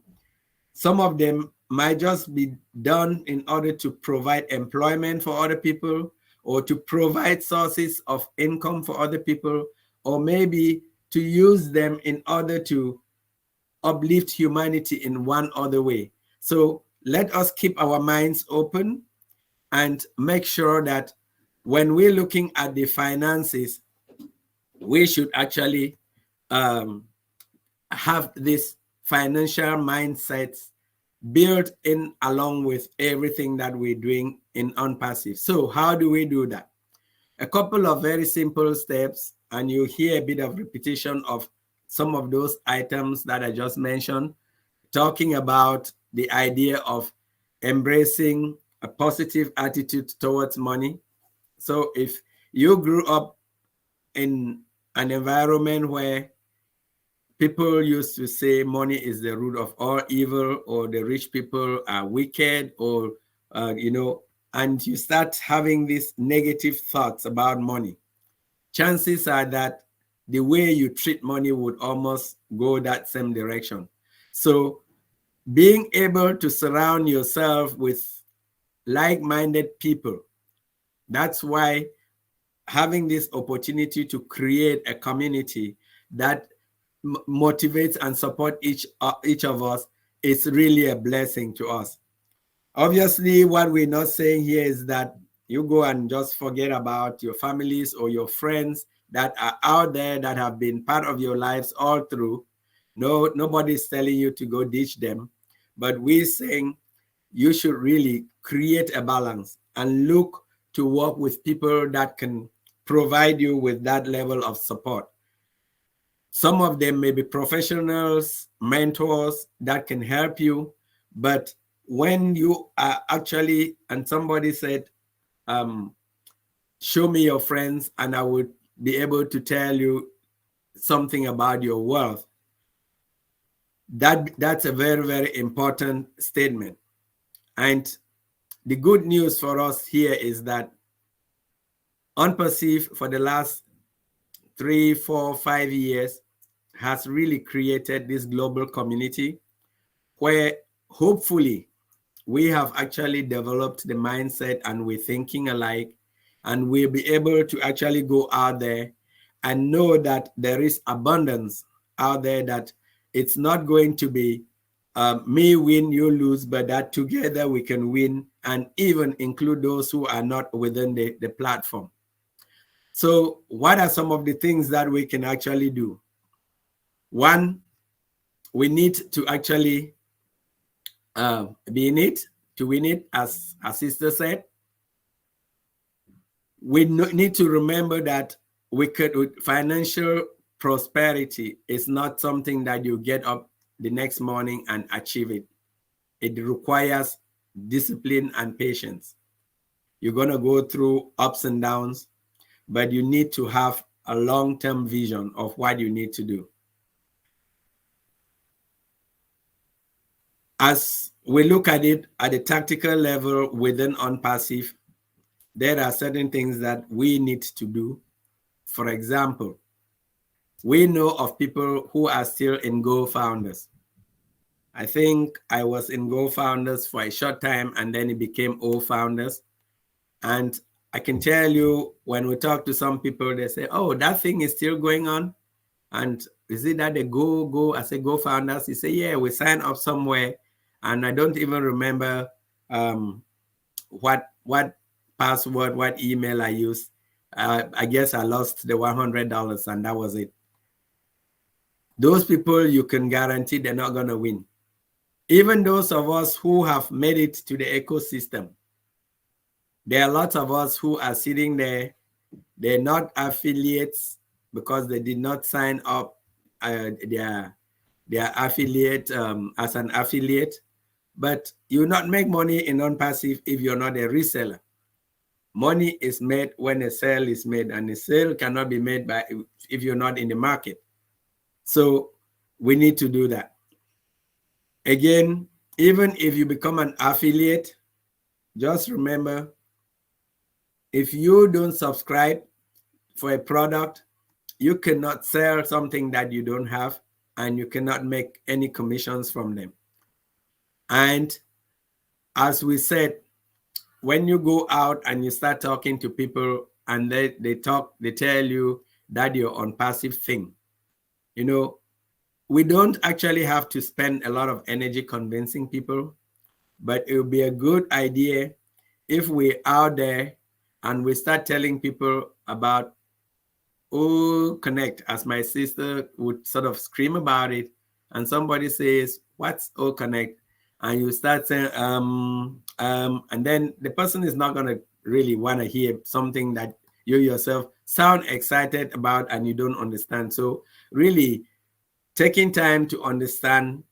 Some of them might just be done in order to provide employment for other people or to provide sources of income for other people, or maybe to use them in order to uplift humanity in one other way. So let us keep our minds open and make sure that when we're looking at the finances, we should actually have this financial mindset built in along with everything that we're doing in ONPASSIVE. So how do we do that? A couple of very simple steps, and you hear a bit of repetition of some of those items that I just mentioned, talking about the idea of embracing a positive attitude towards money. So if you grew up in an environment where people used to say money is the root of all evil, or the rich people are wicked, or, and you start having these negative thoughts about money, chances are that the way you treat money would almost go that same direction. So being able to surround yourself with like-minded people, that's why having this opportunity to create a community that motivates and support each of us is really a blessing to us. Obviously, what we're not saying here is that you go and just forget about your families or your friends that are out there that have been part of your lives all through. No, nobody's telling you to go ditch them, but we're saying you should really create a balance and look to work with people that can provide you with that level of support. Some of them may be professionals, mentors that can help you, but when you are actually, and somebody said, show me your friends and I would be able to tell you something about your wealth. That's a very, very important statement. And the good news for us here is that ONPASSIVE for the last 3, 4, 5 years has really created this global community where hopefully we have actually developed the mindset and we're thinking alike, and we'll be able to actually go out there and know that there is abundance out there, that it's not going to be me win, you lose, but that together we can win, and even include those who are not within the platform. So what are some of the things that we can actually do? One, we need to actually be in it to win it, as our sister said. We need to remember that financial prosperity is not something that you get up the next morning and achieve it. It requires discipline and patience. You're going to go through ups and downs, but you need to have a long-term vision of what you need to do. As we look at it at a tactical level within ONPASSIVE, there are certain things that we need to do. For example, we know of people who are still in Go Founders. I think I was in Go Founders for a short time, and then it became O Founders. And I can tell you, when we talk to some people, they say, oh, that thing is still going on. And is it that they go? I say, Go Founders. He say, yeah, we sign up somewhere. And I don't even remember what password, what email I used. I guess I lost the $100, and that was it. Those people, you can guarantee they're not going to win. Even those of us who have made it to the ecosystem, there are lots of us who are sitting there. They're not affiliates because they did not sign up their affiliate as an affiliate. But you will not make money in ONPASSIVE if you're not a reseller. Money is made when a sale is made, and a sale cannot be made if you're not in the market. So we need to do that. Again, even if you become an affiliate, just remember, if you don't subscribe for a product, you cannot sell something that you don't have, and you cannot make any commissions from them. And as we said, when you go out and you start talking to people and they tell you that you're on passive thing, you know, we don't actually have to spend a lot of energy convincing people, but it would be a good idea if we're out there and we start telling people about O Connect, as my sister would sort of scream about it, and somebody says, what's O Connect? And you start saying, and then the person is not going to really want to hear something that you yourself sound excited about and you don't understand. So really taking time to understand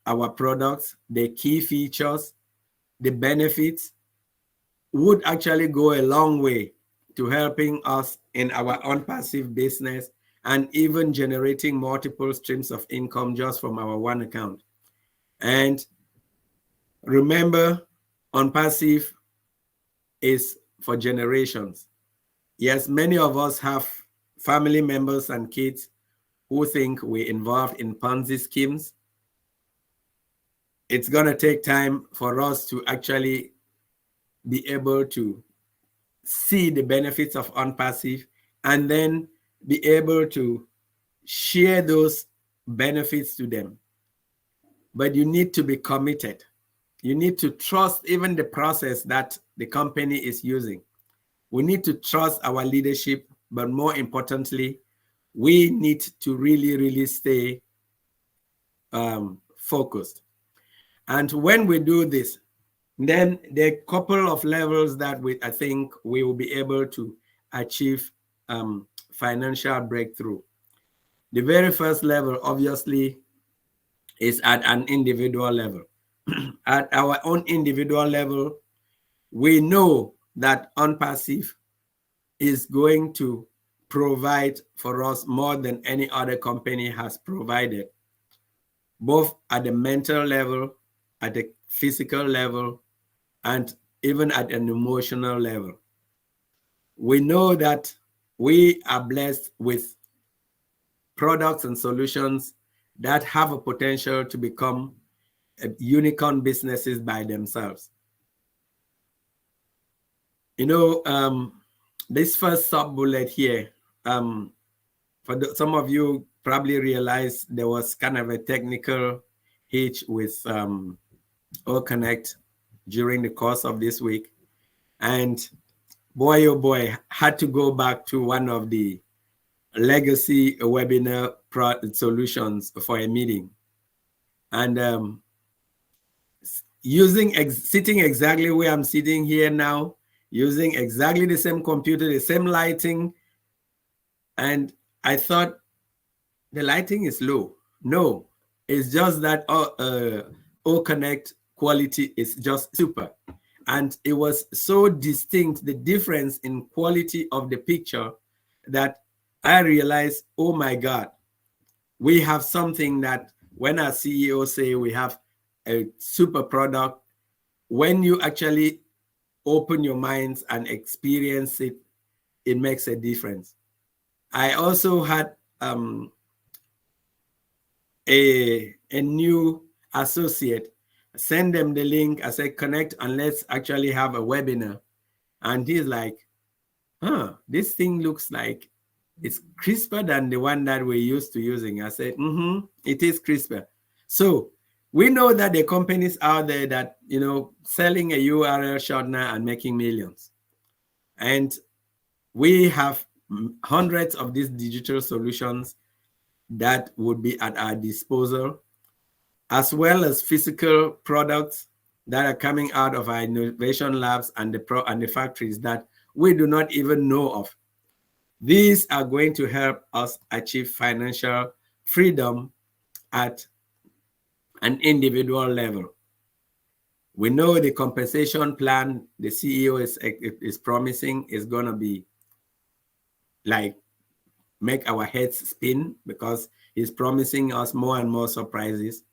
our products, the key features, the benefits would actually go a long way to helping us in our ONPASSIVE business, and even generating multiple streams of income just from our one account. And remember, ONPASSIVE is for generations. Yes, many of us have family members and kids who think we're involved in Ponzi schemes. It's going to take time for us to actually be able to see the benefits of ONPASSIVE, and then be able to share those benefits to them. But you need to be committed. You need to trust even the process that the company is using. We need to trust our leadership, but more importantly, we need to really, really stay focused. And when we do this, then there are a couple of levels that I think we will be able to achieve financial breakthrough. The very first level, obviously, is at an individual level. At our own individual level, we know that ONPASSIVE is going to provide for us more than any other company has provided, both at the mental level, at the physical level, and even at an emotional level. We know that we are blessed with products and solutions that have a potential to become unicorn businesses by themselves. You know, this first sub bullet here, some of you probably realized there was kind of a technical hitch with OConnect during the course of this week. And boy, oh boy, had to go back to one of the legacy webinar solutions for a meeting. And sitting exactly where I'm sitting here now, using exactly the same computer, the same lighting. And I thought the lighting is low. No, it's just that OConnect quality is just super. And it was so distinct, the difference in quality of the picture, that I realized, oh my God, we have something that when our CEO say we have a super product, when you actually open your minds and experience it, it makes a difference. I also had a new associate, send them the link. I said, connect and let's actually have a webinar. And he's like, huh, this thing looks like it's crisper than the one that we're used to using. I said, it is crisper. So we know that the companies out there that, you know, selling a URL shortener and making millions. And we have hundreds of these digital solutions that would be at our disposal, as well as physical products that are coming out of our innovation labs and the factories that we do not even know of. These are going to help us achieve financial freedom at an individual level. We know the compensation plan the CEO is promising is going to be like make our heads spin, because he's promising us more and more surprises.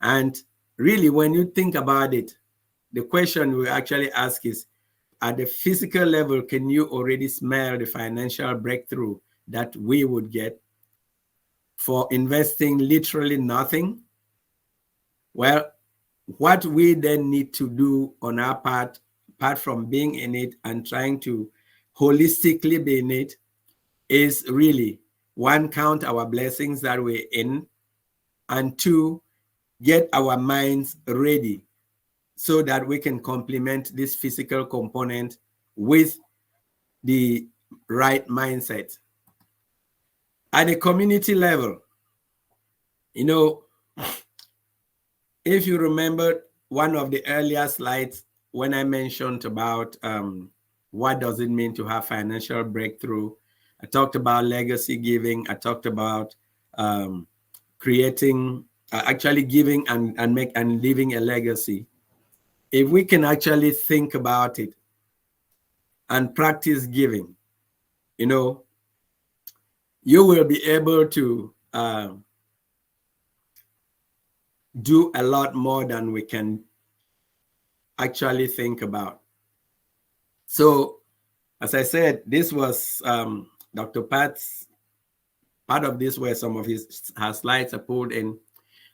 And really, when you think about it, the question we actually ask is, at the physical level, can you already smell the financial breakthrough that we would get for investing literally nothing? Well, what we then need to do on our part, apart from being in it and trying to holistically be in it, is really, one, count our blessings that we're in, and two, get our minds ready so that we can complement this physical component with the right mindset. At the community level, you know, if you remember one of the earlier slides when I mentioned about what does it mean to have financial breakthrough, I talked about legacy giving. I talked about creating, actually giving and leaving a legacy. If we can actually think about it and practice giving, you know, you will be able to do a lot more than we can actually think about. So, as I said, this was Dr. Pat's, part of this where some of her slides are pulled in.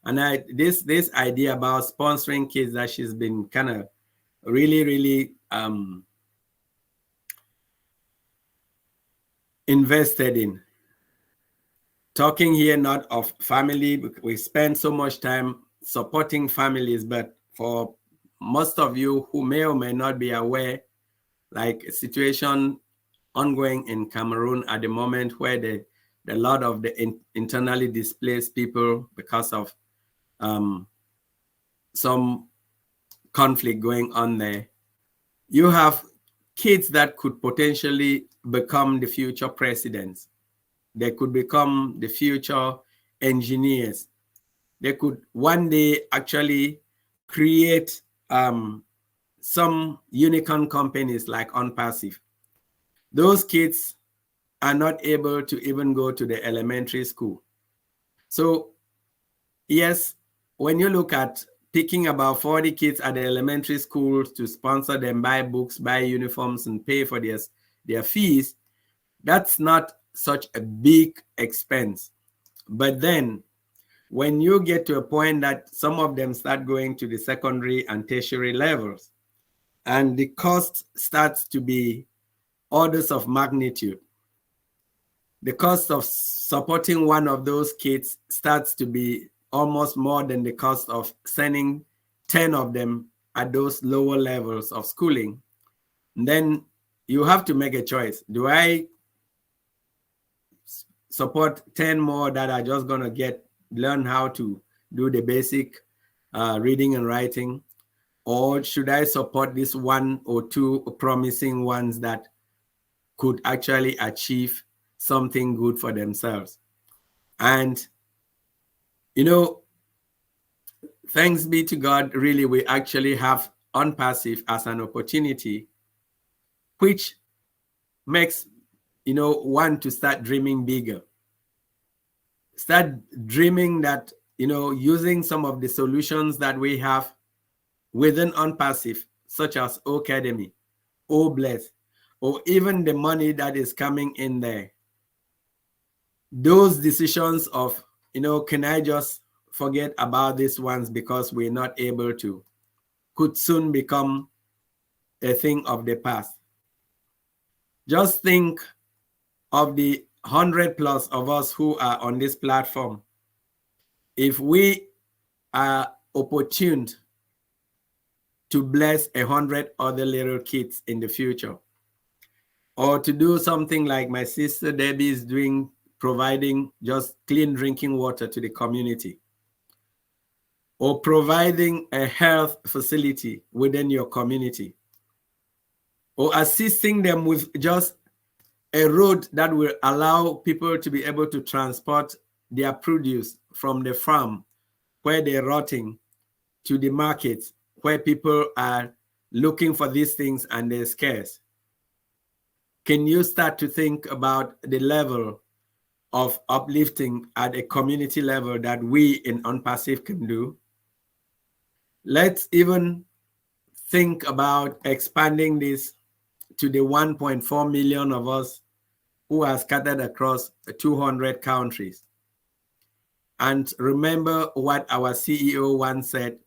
And this idea about sponsoring kids that she's been kind of really invested in. Talking here not of family, we spend so much time supporting families, but for most of you who may or may not be aware, like a situation ongoing in Cameroon at the moment where a lot of the internally displaced people, because of some conflict going on there, you have kids that could potentially become the future presidents. They could become the future engineers. They could one day actually create some unicorn companies like ONPASSIVE. Those kids are not able to even go to the elementary school. So yes, when you look at picking about 40 kids at the elementary schools to sponsor them, buy books, buy uniforms, and pay for their fees, that's not such a big expense. But then when you get to a point that some of them start going to the secondary and tertiary levels, and the cost starts to be orders of magnitude, the cost of supporting one of those kids starts to be almost more than the cost of sending 10 of them at those lower levels of schooling. And then you have to make a choice. Do I support 10 more that are just going to learn how to do the basic reading and writing? Or should I support this one or two promising ones that could actually achieve something good for themselves? And, you know, thanks be to God, really, we actually have ONPASSIVE as an opportunity, which makes, you know, one to start dreaming bigger. Start dreaming that, you know, using some of the solutions that we have within ONPASSIVE, such as Academy, Bless, or even the money that is coming in there. Those decisions of, you know, can I just forget about these ones because we're not able to, could soon become a thing of the past. Just think of the 100+ of us who are on this platform. If we are opportuned to bless 100 other little kids in the future, or to do something like my sister Debbie is doing, providing just clean drinking water to the community, or providing a health facility within your community, or assisting them with just a road that will allow people to be able to transport their produce from the farm where they're rotting to the market where people are looking for these things and they're scarce. Can you start to think about the level of uplifting at a community level that we in ONPASSIVE can do? Let's even think about expanding this to the 1.4 million of us who are scattered across 200 countries. And remember what our CEO once said,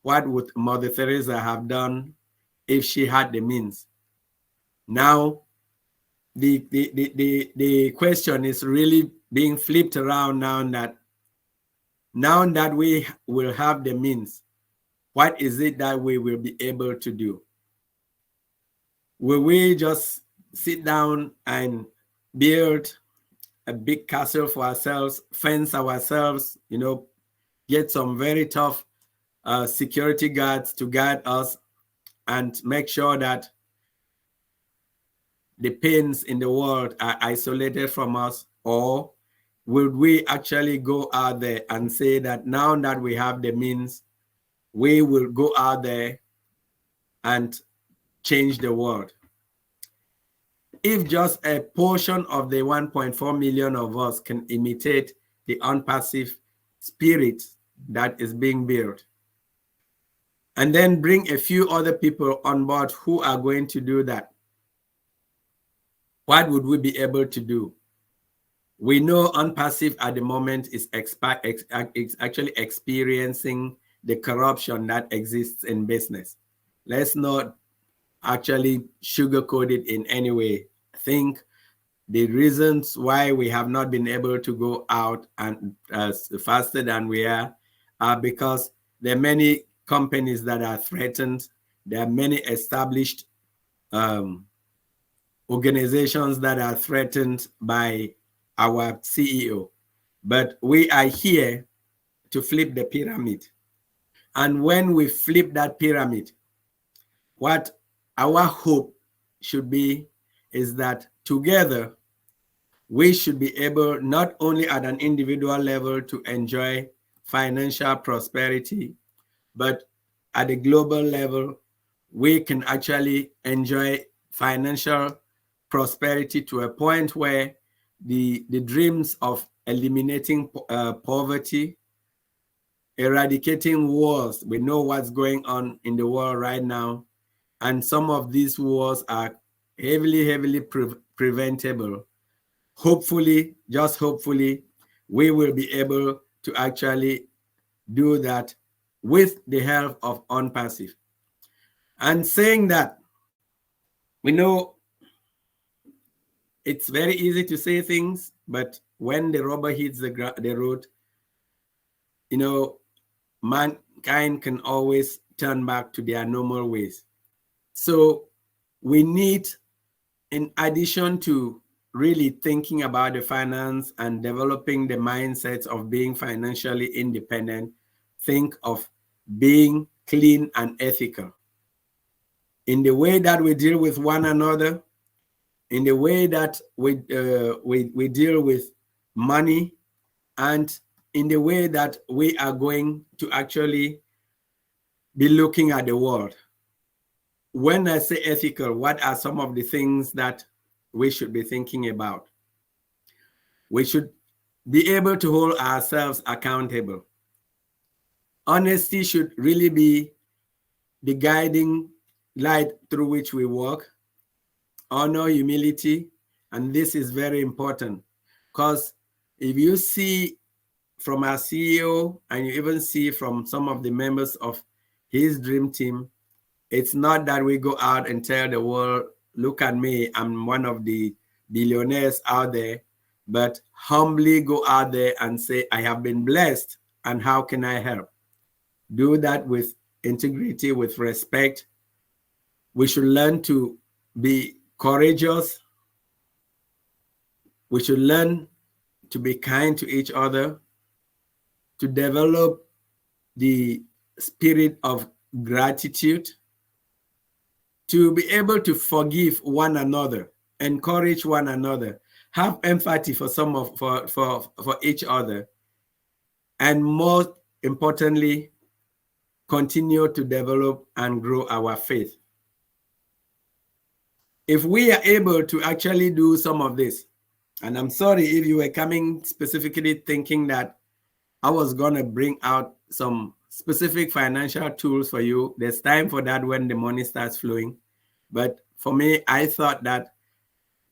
what would Mother Teresa have done if she had the means? Now, the question is really being flipped around now that we will have the means. What is it that we will be able to do? Will we just sit down and build a big castle for ourselves, fence ourselves, you know, get some very tough security guards to guard us and make sure that the pains in the world are isolated from us? Or would we actually go out there and say that now that we have the means, we will go out there and change the world? If just a portion of the 1.4 million of us can imitate the ONPASSIVE spirit that is being built, and then bring a few other people on board who are going to do that, what would we be able to do? We know ONPASSIVE at the moment is actually experiencing the corruption that exists in business. Let's not actually sugarcoat it in any way. I think the reasons why we have not been able to go out and faster than we are because there are many companies that are threatened. There are many established organizations that are threatened by our CEO. But we are here to flip the pyramid. And when we flip that pyramid, what our hope should be is that together we should be able, not only at an individual level, to enjoy financial prosperity, but at a global level, we can actually enjoy financial prosperity to a point where the dreams of eliminating poverty, eradicating wars, we know what's going on in the world right now, and some of these wars are heavily preventable. Hopefully, just hopefully, we will be able to actually do that with the help of ONPASSIVE. And saying that, we know it's very easy to say things, but when the rubber hits the road, you know, mankind can always turn back to their normal ways. So we need, in addition to really thinking about the finance and developing the mindsets of being financially independent, think of being clean and ethical in the way that we deal with one another, in the way that we deal with money, and in the way that we are going to actually be looking at the world. When I say ethical, what are some of the things that we should be thinking about? We should be able to hold ourselves accountable. Honesty should really be the guiding light through which we walk. Honor, humility, and this is very important, because if you see from our CEO and you even see from some of the members of his dream team, it's not that we go out and tell the world, look at me, I'm one of the billionaires out there, but humbly go out there and say, I have been blessed, and how can I help? Do that with integrity, with respect. We should learn to be courageous. We should learn to be kind to each other, to develop the spirit of gratitude, to be able to forgive one another, encourage one another, have empathy for each other, and more importantly, continue to develop and grow our faith. If we are able to actually do some of this, and I'm sorry if you were coming specifically thinking that I was going to bring out some specific financial tools for you. There's time for that when the money starts flowing. But for me, I thought that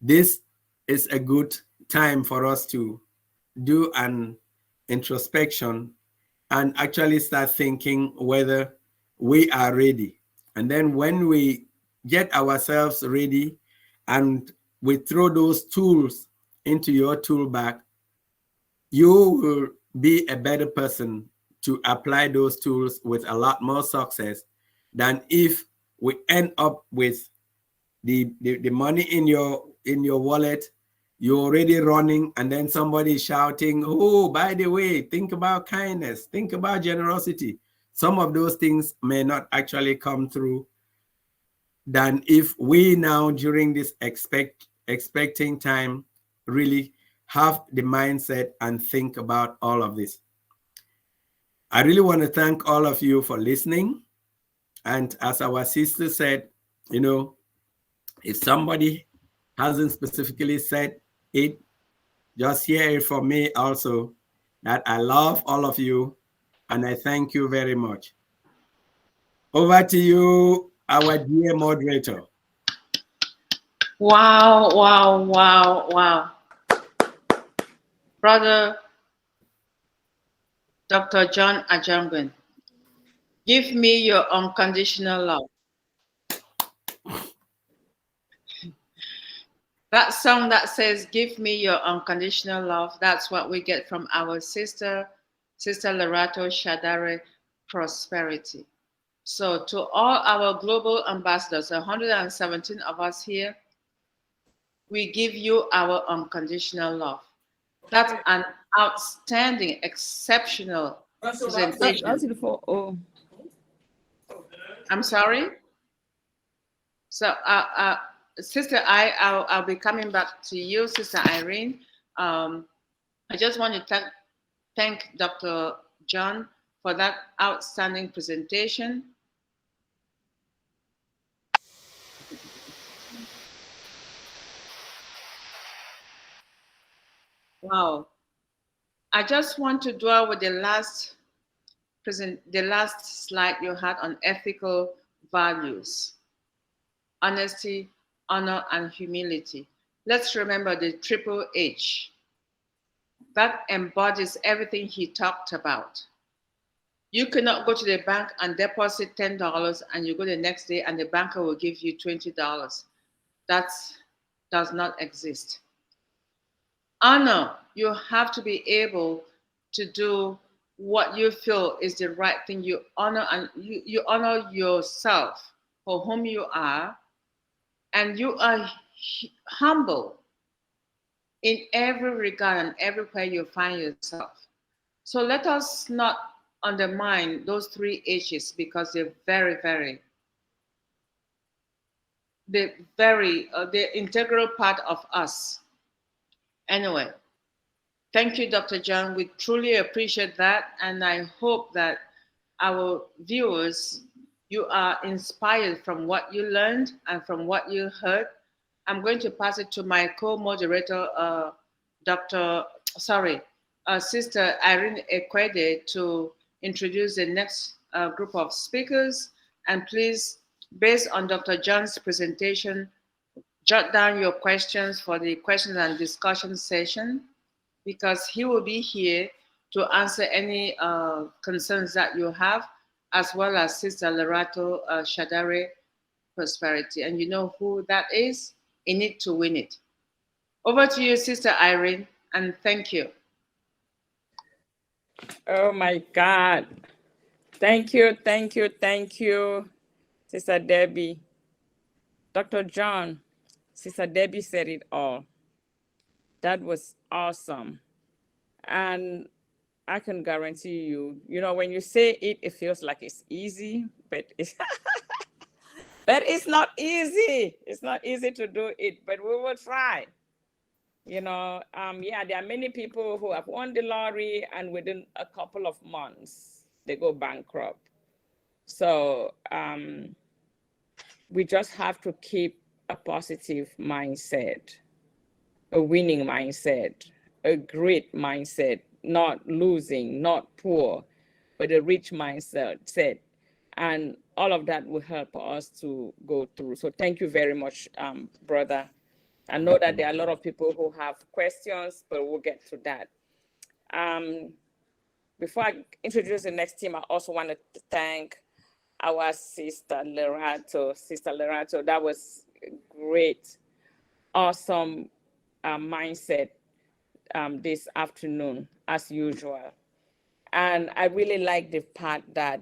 this is a good time for us to do an introspection and actually start thinking whether we are ready. And then when we get ourselves ready and we throw those tools into your tool bag, you will be a better person to apply those tools with a lot more success than if we end up with the money in your wallet, you're already running, and then somebody is shouting, oh, by the way, think about kindness, think about generosity. Some of those things may not actually come through than if we now during this expecting time really have the mindset and think about all of this. I really want to thank all of you for listening. And as our sister said, you know, if somebody hasn't specifically said it, just hear it from me also, that I love all of you and I thank you very much. Over to you, our dear moderator. Wow, wow, wow, wow. Brother Dr. John Ajongwen, give me your unconditional love. That song that says, give me your unconditional love, that's what we get from our Sister Lerato Shadare Prosperity. So to all our global ambassadors, 117 of us here, we give you our unconditional love. That's an outstanding, exceptional presentation. I'm sorry? So, Sister, I'll be coming back to you, Sister Irene. I just want to thank Dr. John for that outstanding presentation. Wow. I just want to dwell with the last slide you had on ethical values. Honesty, honor, and humility. Let's remember the triple H. that embodies everything he talked about. You cannot go to the bank and deposit $10 and you go the next day and the banker will give you $20. That does not exist. Honor, you have to be able to do what you feel is the right thing. You honor and you honor yourself for whom you are, and you are humble in every regard and everywhere you find yourself. So let us not undermine those 3 H's because they're they're integral part of us. Anyway, thank you, Dr. John. We truly appreciate that. And I hope that our viewers, you are inspired from what you learned and from what you heard. I'm going to pass it to my co-moderator, Sister Irene Ekwede, to introduce the next group of speakers. And please, based on Dr. John's presentation, jot down your questions for the questions and discussion session, because he will be here to answer any concerns that you have, as well as Sister Lerato Shadare Prosperity. And you know who that is? In it to win it. Over to you, Sister Irene, and thank you. Oh my God. Thank you, Sister Debbie. Dr. John, Sister Debbie said it all. That was awesome. And I can guarantee you, when you say it, it feels like it's easy, but it's, but it's not easy. It's not easy to do it, but we will try. There are many people who have won the lottery and within a couple of months, they go bankrupt. So we just have to keep a positive mindset, a winning mindset, a great mindset, not losing, not poor, but a rich mindset. And all of that will help us to go through. So thank you very much, brother. I know that there are a lot of people who have questions, but we'll get to that. Before I introduce the next team, I also want to thank our Sister Lerato. Sister Lerato, that was great, awesome mindset this afternoon, as usual. And I really like the part that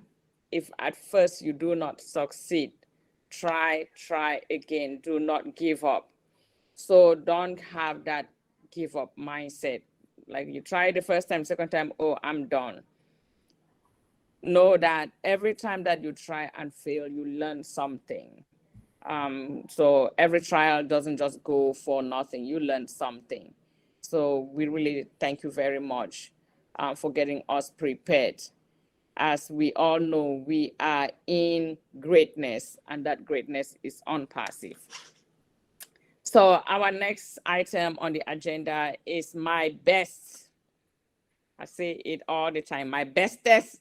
if at first you do not succeed, try again, do not give up. So don't have that give up mindset. Like you try the first time, second time, oh, I'm done. Know that every time that you try and fail, you learn something. So every trial doesn't just go for nothing. You learn something. So we really thank you very much for getting us prepared. As we all know, we are in greatness, and that greatness is ONPASSIVE. So our next item on the agenda is my best. I say it all the time, my bestest.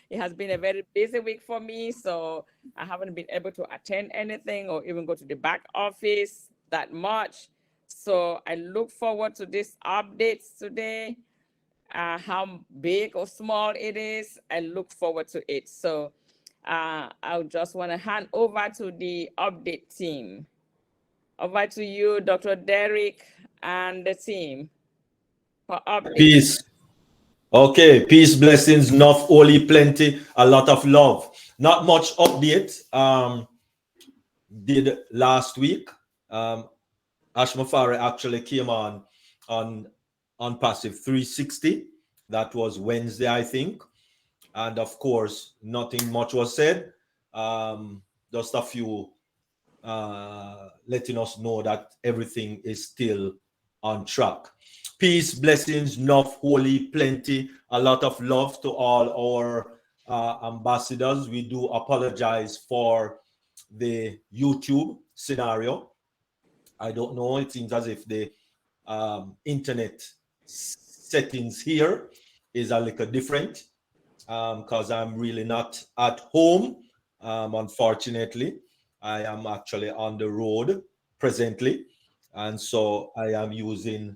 It has been a very busy week for me, so I haven't been able to attend anything or even go to the back office that much. So I look forward to these updates today. How big or small it is, I look forward to it. So I just want to hand over to the update team. Over to you, Dr. Derek and the team for updates. Peace. Okay, peace, blessings, enough, only plenty, a lot of love. Not much update. Did last week. Ash Mafari actually came on ONPASSIVE 360. That was Wednesday, I think. And of course, nothing much was said. Just a few letting us know that everything is still on track. Peace, blessings, enough, holy, plenty, a lot of love to all our ambassadors. We do apologize for the YouTube scenario. I don't know, it seems as if the internet settings here is a little different because I'm really not at home, unfortunately. I am actually on the road presently, and so I am using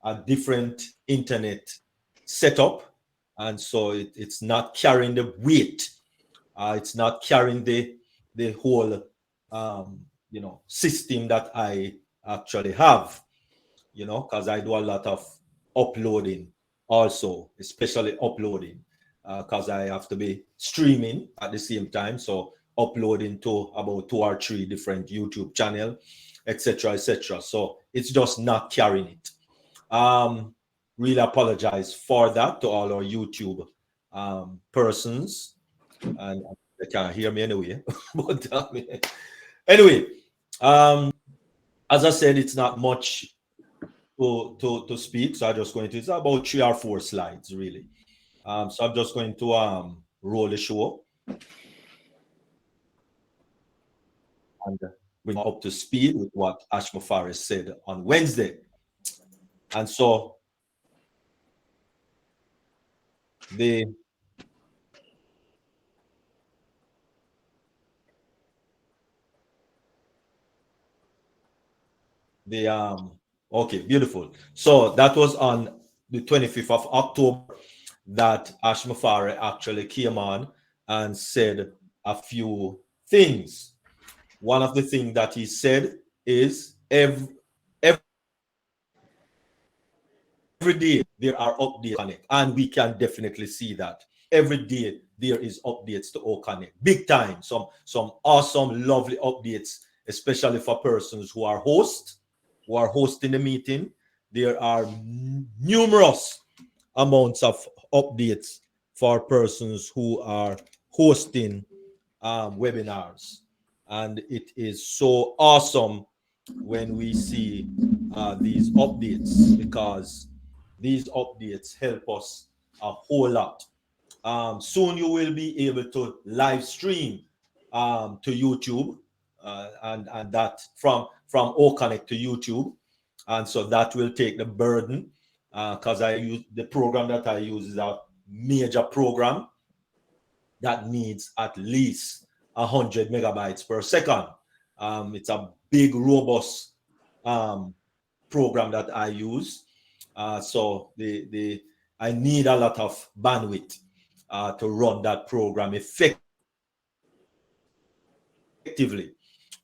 a different internet setup, and so it's not carrying the weight. It's not carrying the whole system that I actually have, because I do a lot of uploading also, especially uploading, because I have to be streaming at the same time. So uploading to about 2 or 3 different YouTube channels, etc., etc. So it's just not carrying it. Really apologize for that to all our YouTube persons, and they can't hear me anyway. But anyway, as I said, it's not much to speak, so I'm just going to, it's about 3 or 4 slides really. So I'm just going to roll the show and bring up to speed with what Ash Mufari said on Wednesday. And so the okay, beautiful. So that was on the 25th of October that Ash Mufari actually came on and said a few things. One of the things that he said is every day there are updates on it, and we can definitely see that every day there is updates to OConnect, big time. Some awesome, lovely updates, especially for persons who are hosting the meeting. There are numerous amounts of updates for persons who are hosting webinars, and it is so awesome when we see these updates, because these updates help us a whole lot. Soon you will be able to live stream to YouTube, and that from OConnect to YouTube, and so that will take the burden, because I use the program that I use is a major program that needs at least 100 megabytes per second. It's a big, robust program that I use. So I need a lot of bandwidth to run that program effectively.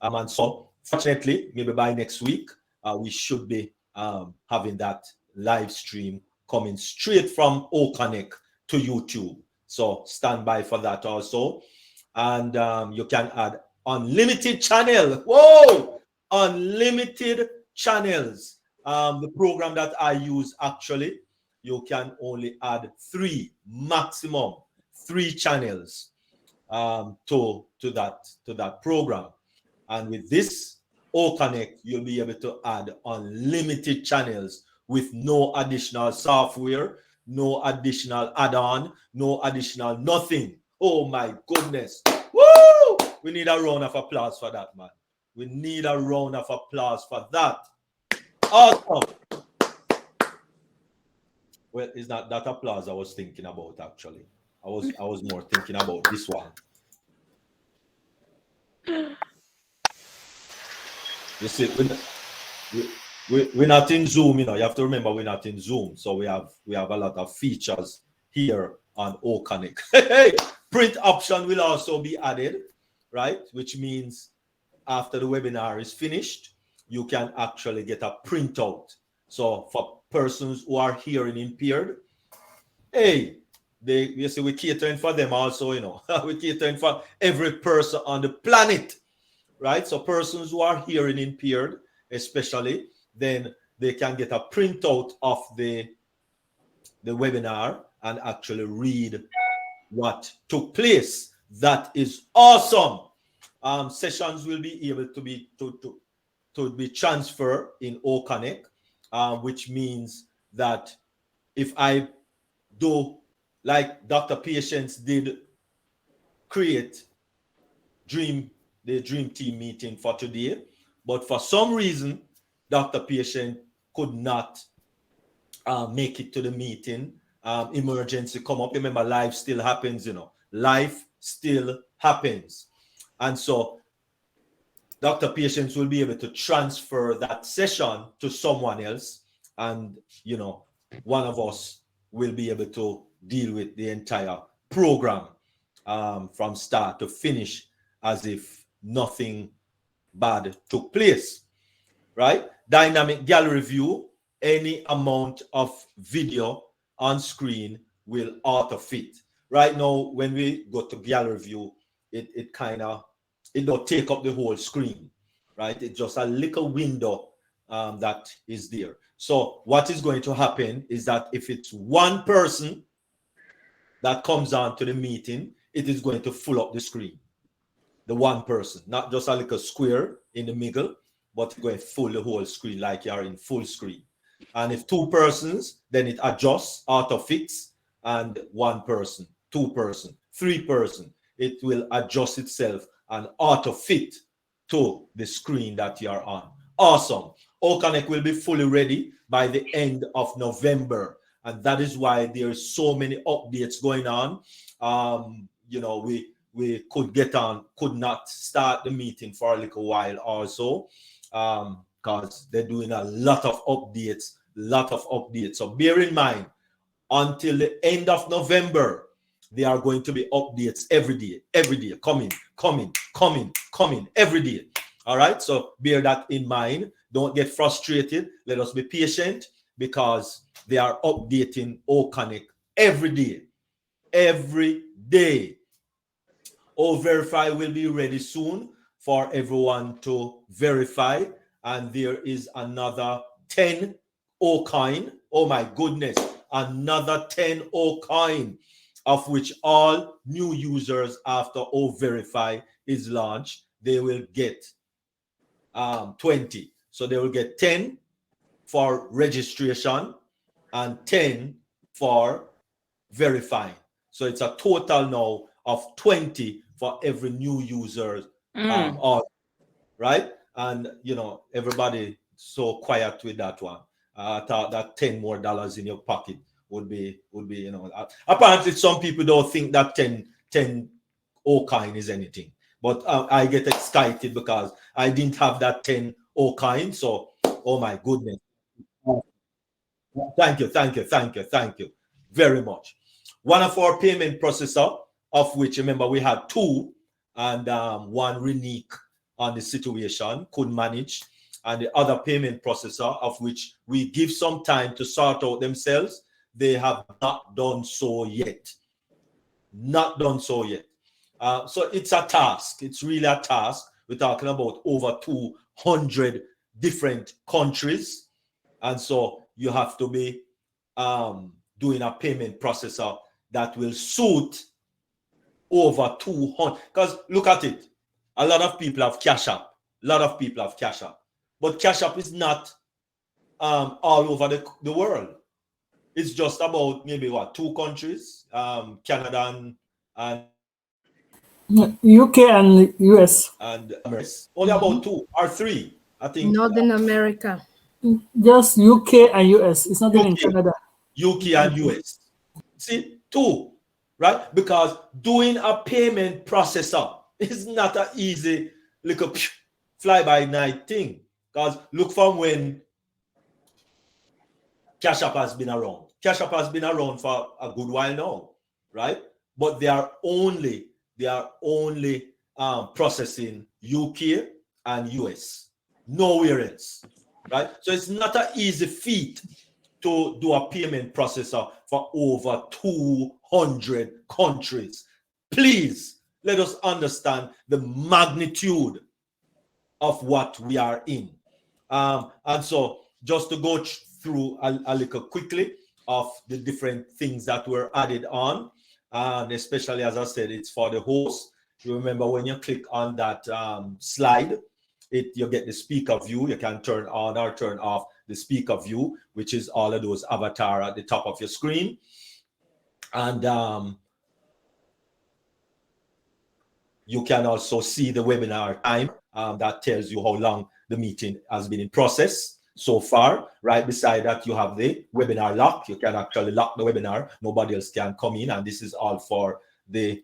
And so, fortunately, maybe by next week, we should be having that live stream coming straight from OConnect to YouTube. So stand by for that also. And you can add unlimited channel. Whoa! Unlimited channels. The program that I use, actually, you can only add 3, maximum 3 channels to that program. And with this OConnect, you'll be able to add unlimited channels with no additional software, no additional add-on, no additional nothing. Oh my goodness. Woo! We need a round of applause for that, man. We need a round of applause for that. Awesome. Well, it's not that applause I was thinking about, actually. I was more thinking about this one. You see, we're not in Zoom, you have to remember we're not in Zoom. So we have a lot of features here on OConnect. Hey, print option will also be added, right? Which means after the webinar is finished, you can actually get a printout. So for persons who are hearing impaired, hey, you see, we're catering for them also, we're catering for every person on the planet, right? So persons who are hearing impaired, especially, then they can get a printout of the webinar and actually read what took place. That is awesome. Sessions will be able to be transferred in OConnect, which means that if I do, like Dr. Patience did, create the Dream Team meeting for today, but for some reason, Dr. Patient could not make it to the meeting. Emergency come up. Remember, life still happens, Life still happens. And so Dr. Patience will be able to transfer that session to someone else and one of us will be able to deal with the entire program from start to finish as if nothing bad took place, right? Dynamic gallery view, any amount of video on screen will auto fit. Right now, when we go to gallery view, it don't take up the whole screen, right? It's just a little window that is there. So what is going to happen is that if it's one person that comes on to the meeting, it is going to fill up the screen. The one person, not just a little square in the middle, but going full the whole screen like you are in full screen. And if two persons, then it adjusts, auto fits, and one person, two person, three person, it will adjust itself and auto fit to the screen that you are on. Awesome. OConnect will be fully ready by the end of November. And that is why there's so many updates going on. We could not start the meeting for a little while also, because they're doing a lot of updates. So bear in mind, until the end of November, there are going to be updates every day, coming every day. All right, so bear that in mind. Don't get frustrated. Let us be patient, because they are updating OConnect every day. Verify will be ready soon for everyone to verify, and there is another 10 OCoin. Oh my goodness, another 10 OCoin, of which all new users after verify is launched, they will get 20. So they will get 10 for registration and 10 for verifying. So it's a total now of 20 for every new user. Right? And everybody so quiet with that one. I thought that $10 more in your pocket would be apparently some people don't think that 10 OCoin is anything. But I get excited because I didn't have that 10 OCoin. So, oh my goodness. Thank you very much. One of our payment processor, of which, remember, we had two, and one Renique on the situation couldn't manage, and the other payment processor, of which we give some time to sort out themselves, they have not done so yet. So it's a task. It's really a task. We're talking about over 200 different countries, and so you have to be doing a payment processor that will suit over 200. Because look at it, a lot of people have Cash App. But Cash App is not all over the world. It's just about maybe two countries, Canada and UK and US. And only about 2 or 3, I think. Northern America. Just UK and US. It's not even Canada. UK and US. See, 2, right? Because doing a payment processor is not an easy little fly-by-night thing. Because look from when Cash App has been around. Cash App has been around for a good while now, right? But they are only processing UK and US, nowhere else, right? So it's not an easy feat to do a payment processor for over 200 countries. Please let us understand the magnitude of what we are in. And so just to go through a little quickly of the different things that were added on, and especially, as I said, it's for the host. You remember when you click on that slide, you get the speaker view. You can turn on or turn off the speaker view, which is all of those avatars at the top of your screen. And you can also see the webinar time. That tells you how long the meeting has been in process so far. Right beside that, you have the webinar lock. You can actually lock the webinar. Nobody else can come in, and this is all for the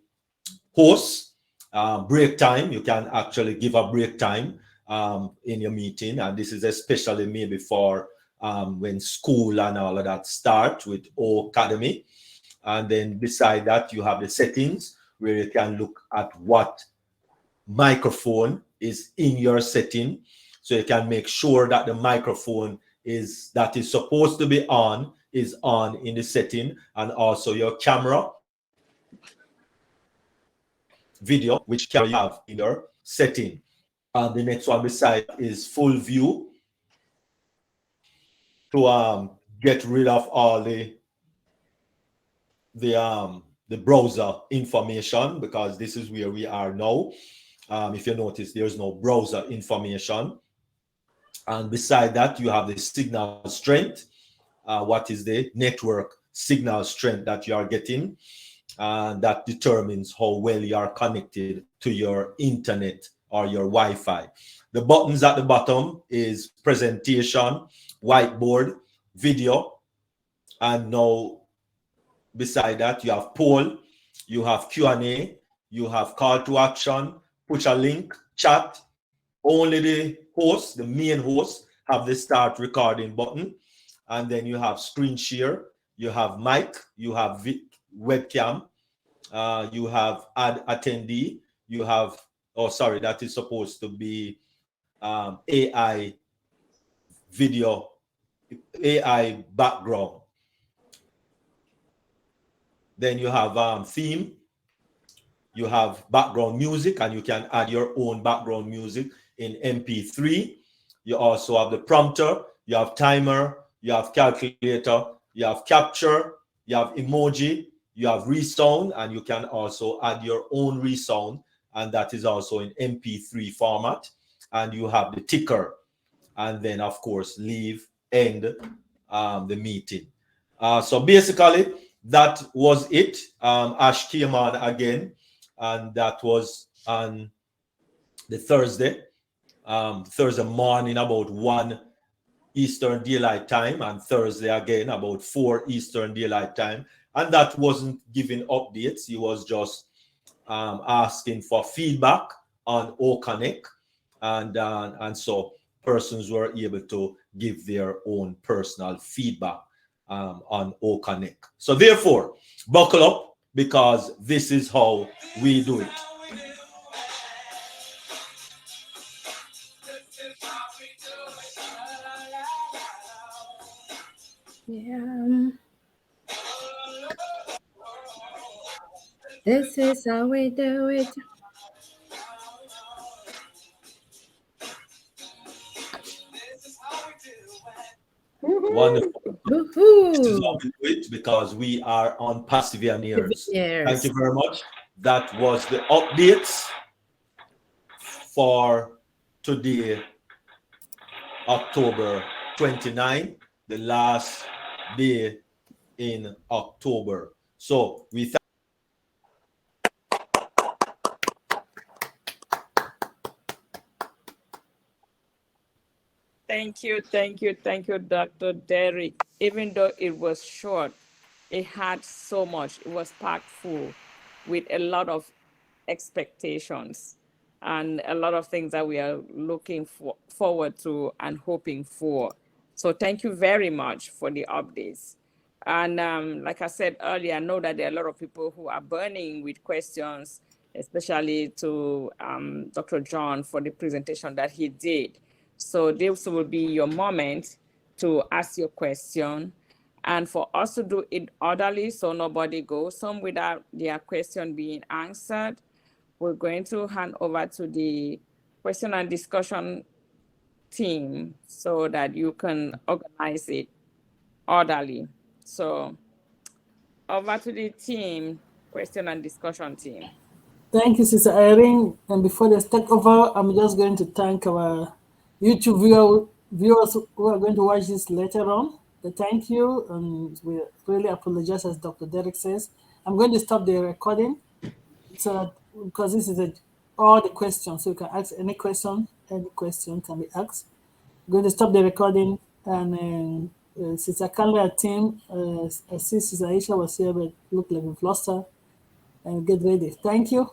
host. Break time, you can actually give a break time in your meeting, and this is especially maybe for when school and all of that start with O Academy. And then beside that, you have the settings where you can look at what microphone is in your setting. So you can make sure that the microphone that is supposed to be on is on in the setting, and also your camera, video, which can you have in your setting. The next one beside is full view to get rid of all the browser information, because this is where we are now. If you notice, there's no browser information. And beside that, you have the signal strength. What is the network signal strength that you are getting? And that determines how well you are connected to your internet or your Wi-Fi. The buttons at the bottom is presentation, whiteboard, video, and now beside that you have poll, you have Q&A, you have call to action, push a link, chat. Only the host, the main host, have the start recording button. And then you have screen share, you have mic, you have webcam, you have add attendee, you have, oh sorry, that is supposed to be AI video, AI background. Then you have theme, you have background music, and you can add your own background music in MP3. You also have the prompter, you have timer, you have calculator, you have capture, you have emoji, you have resound, and you can also add your own resound, and that is also in MP3 format. And you have the ticker, and then of course leave, end the meeting. So basically that was it. Ash came on again, and that was on the Thursday morning about 1 Eastern Daylight Time, and Thursday again about 4 Eastern Daylight Time. And that wasn't giving updates. He was just asking for feedback on OConnect, and so persons were able to give their own personal feedback on OConnect. So therefore, buckle up, because this is how we do it. Yeah. This is how we do it. Wonderful. This is how we do it, because we are on Passive Pioneers. Thank you very much. That was the updates for today, October 29, the last day in October. So we Thank you, Dr. Derrick. Even though it was short, it had so much. It was packed full with a lot of expectations and a lot of things that we are looking forward to and hoping for. So thank you very much for the updates. And like I said earlier, I know that there are a lot of people who are burning with questions, especially to Dr. John for the presentation that he did. So this will be your moment to ask your question, and for us to do it orderly so nobody goes home without their question being answered. We're going to hand over to the question and discussion team so that you can organize it orderly. So over to the team, question and discussion team. Thank you, Sister Irene. And before they take over, I'm just going to thank our YouTube viewers who are going to watch this later on. Thank you, and we really apologize, as Dr. Derrick says. I'm going to stop the recording so that, because this is all the questions, so you can ask any question can be asked. I'm going to stop the recording, and Sister Carla team, I see Sister Aisha was here, but looked like we've lost her. And get ready. Thank you.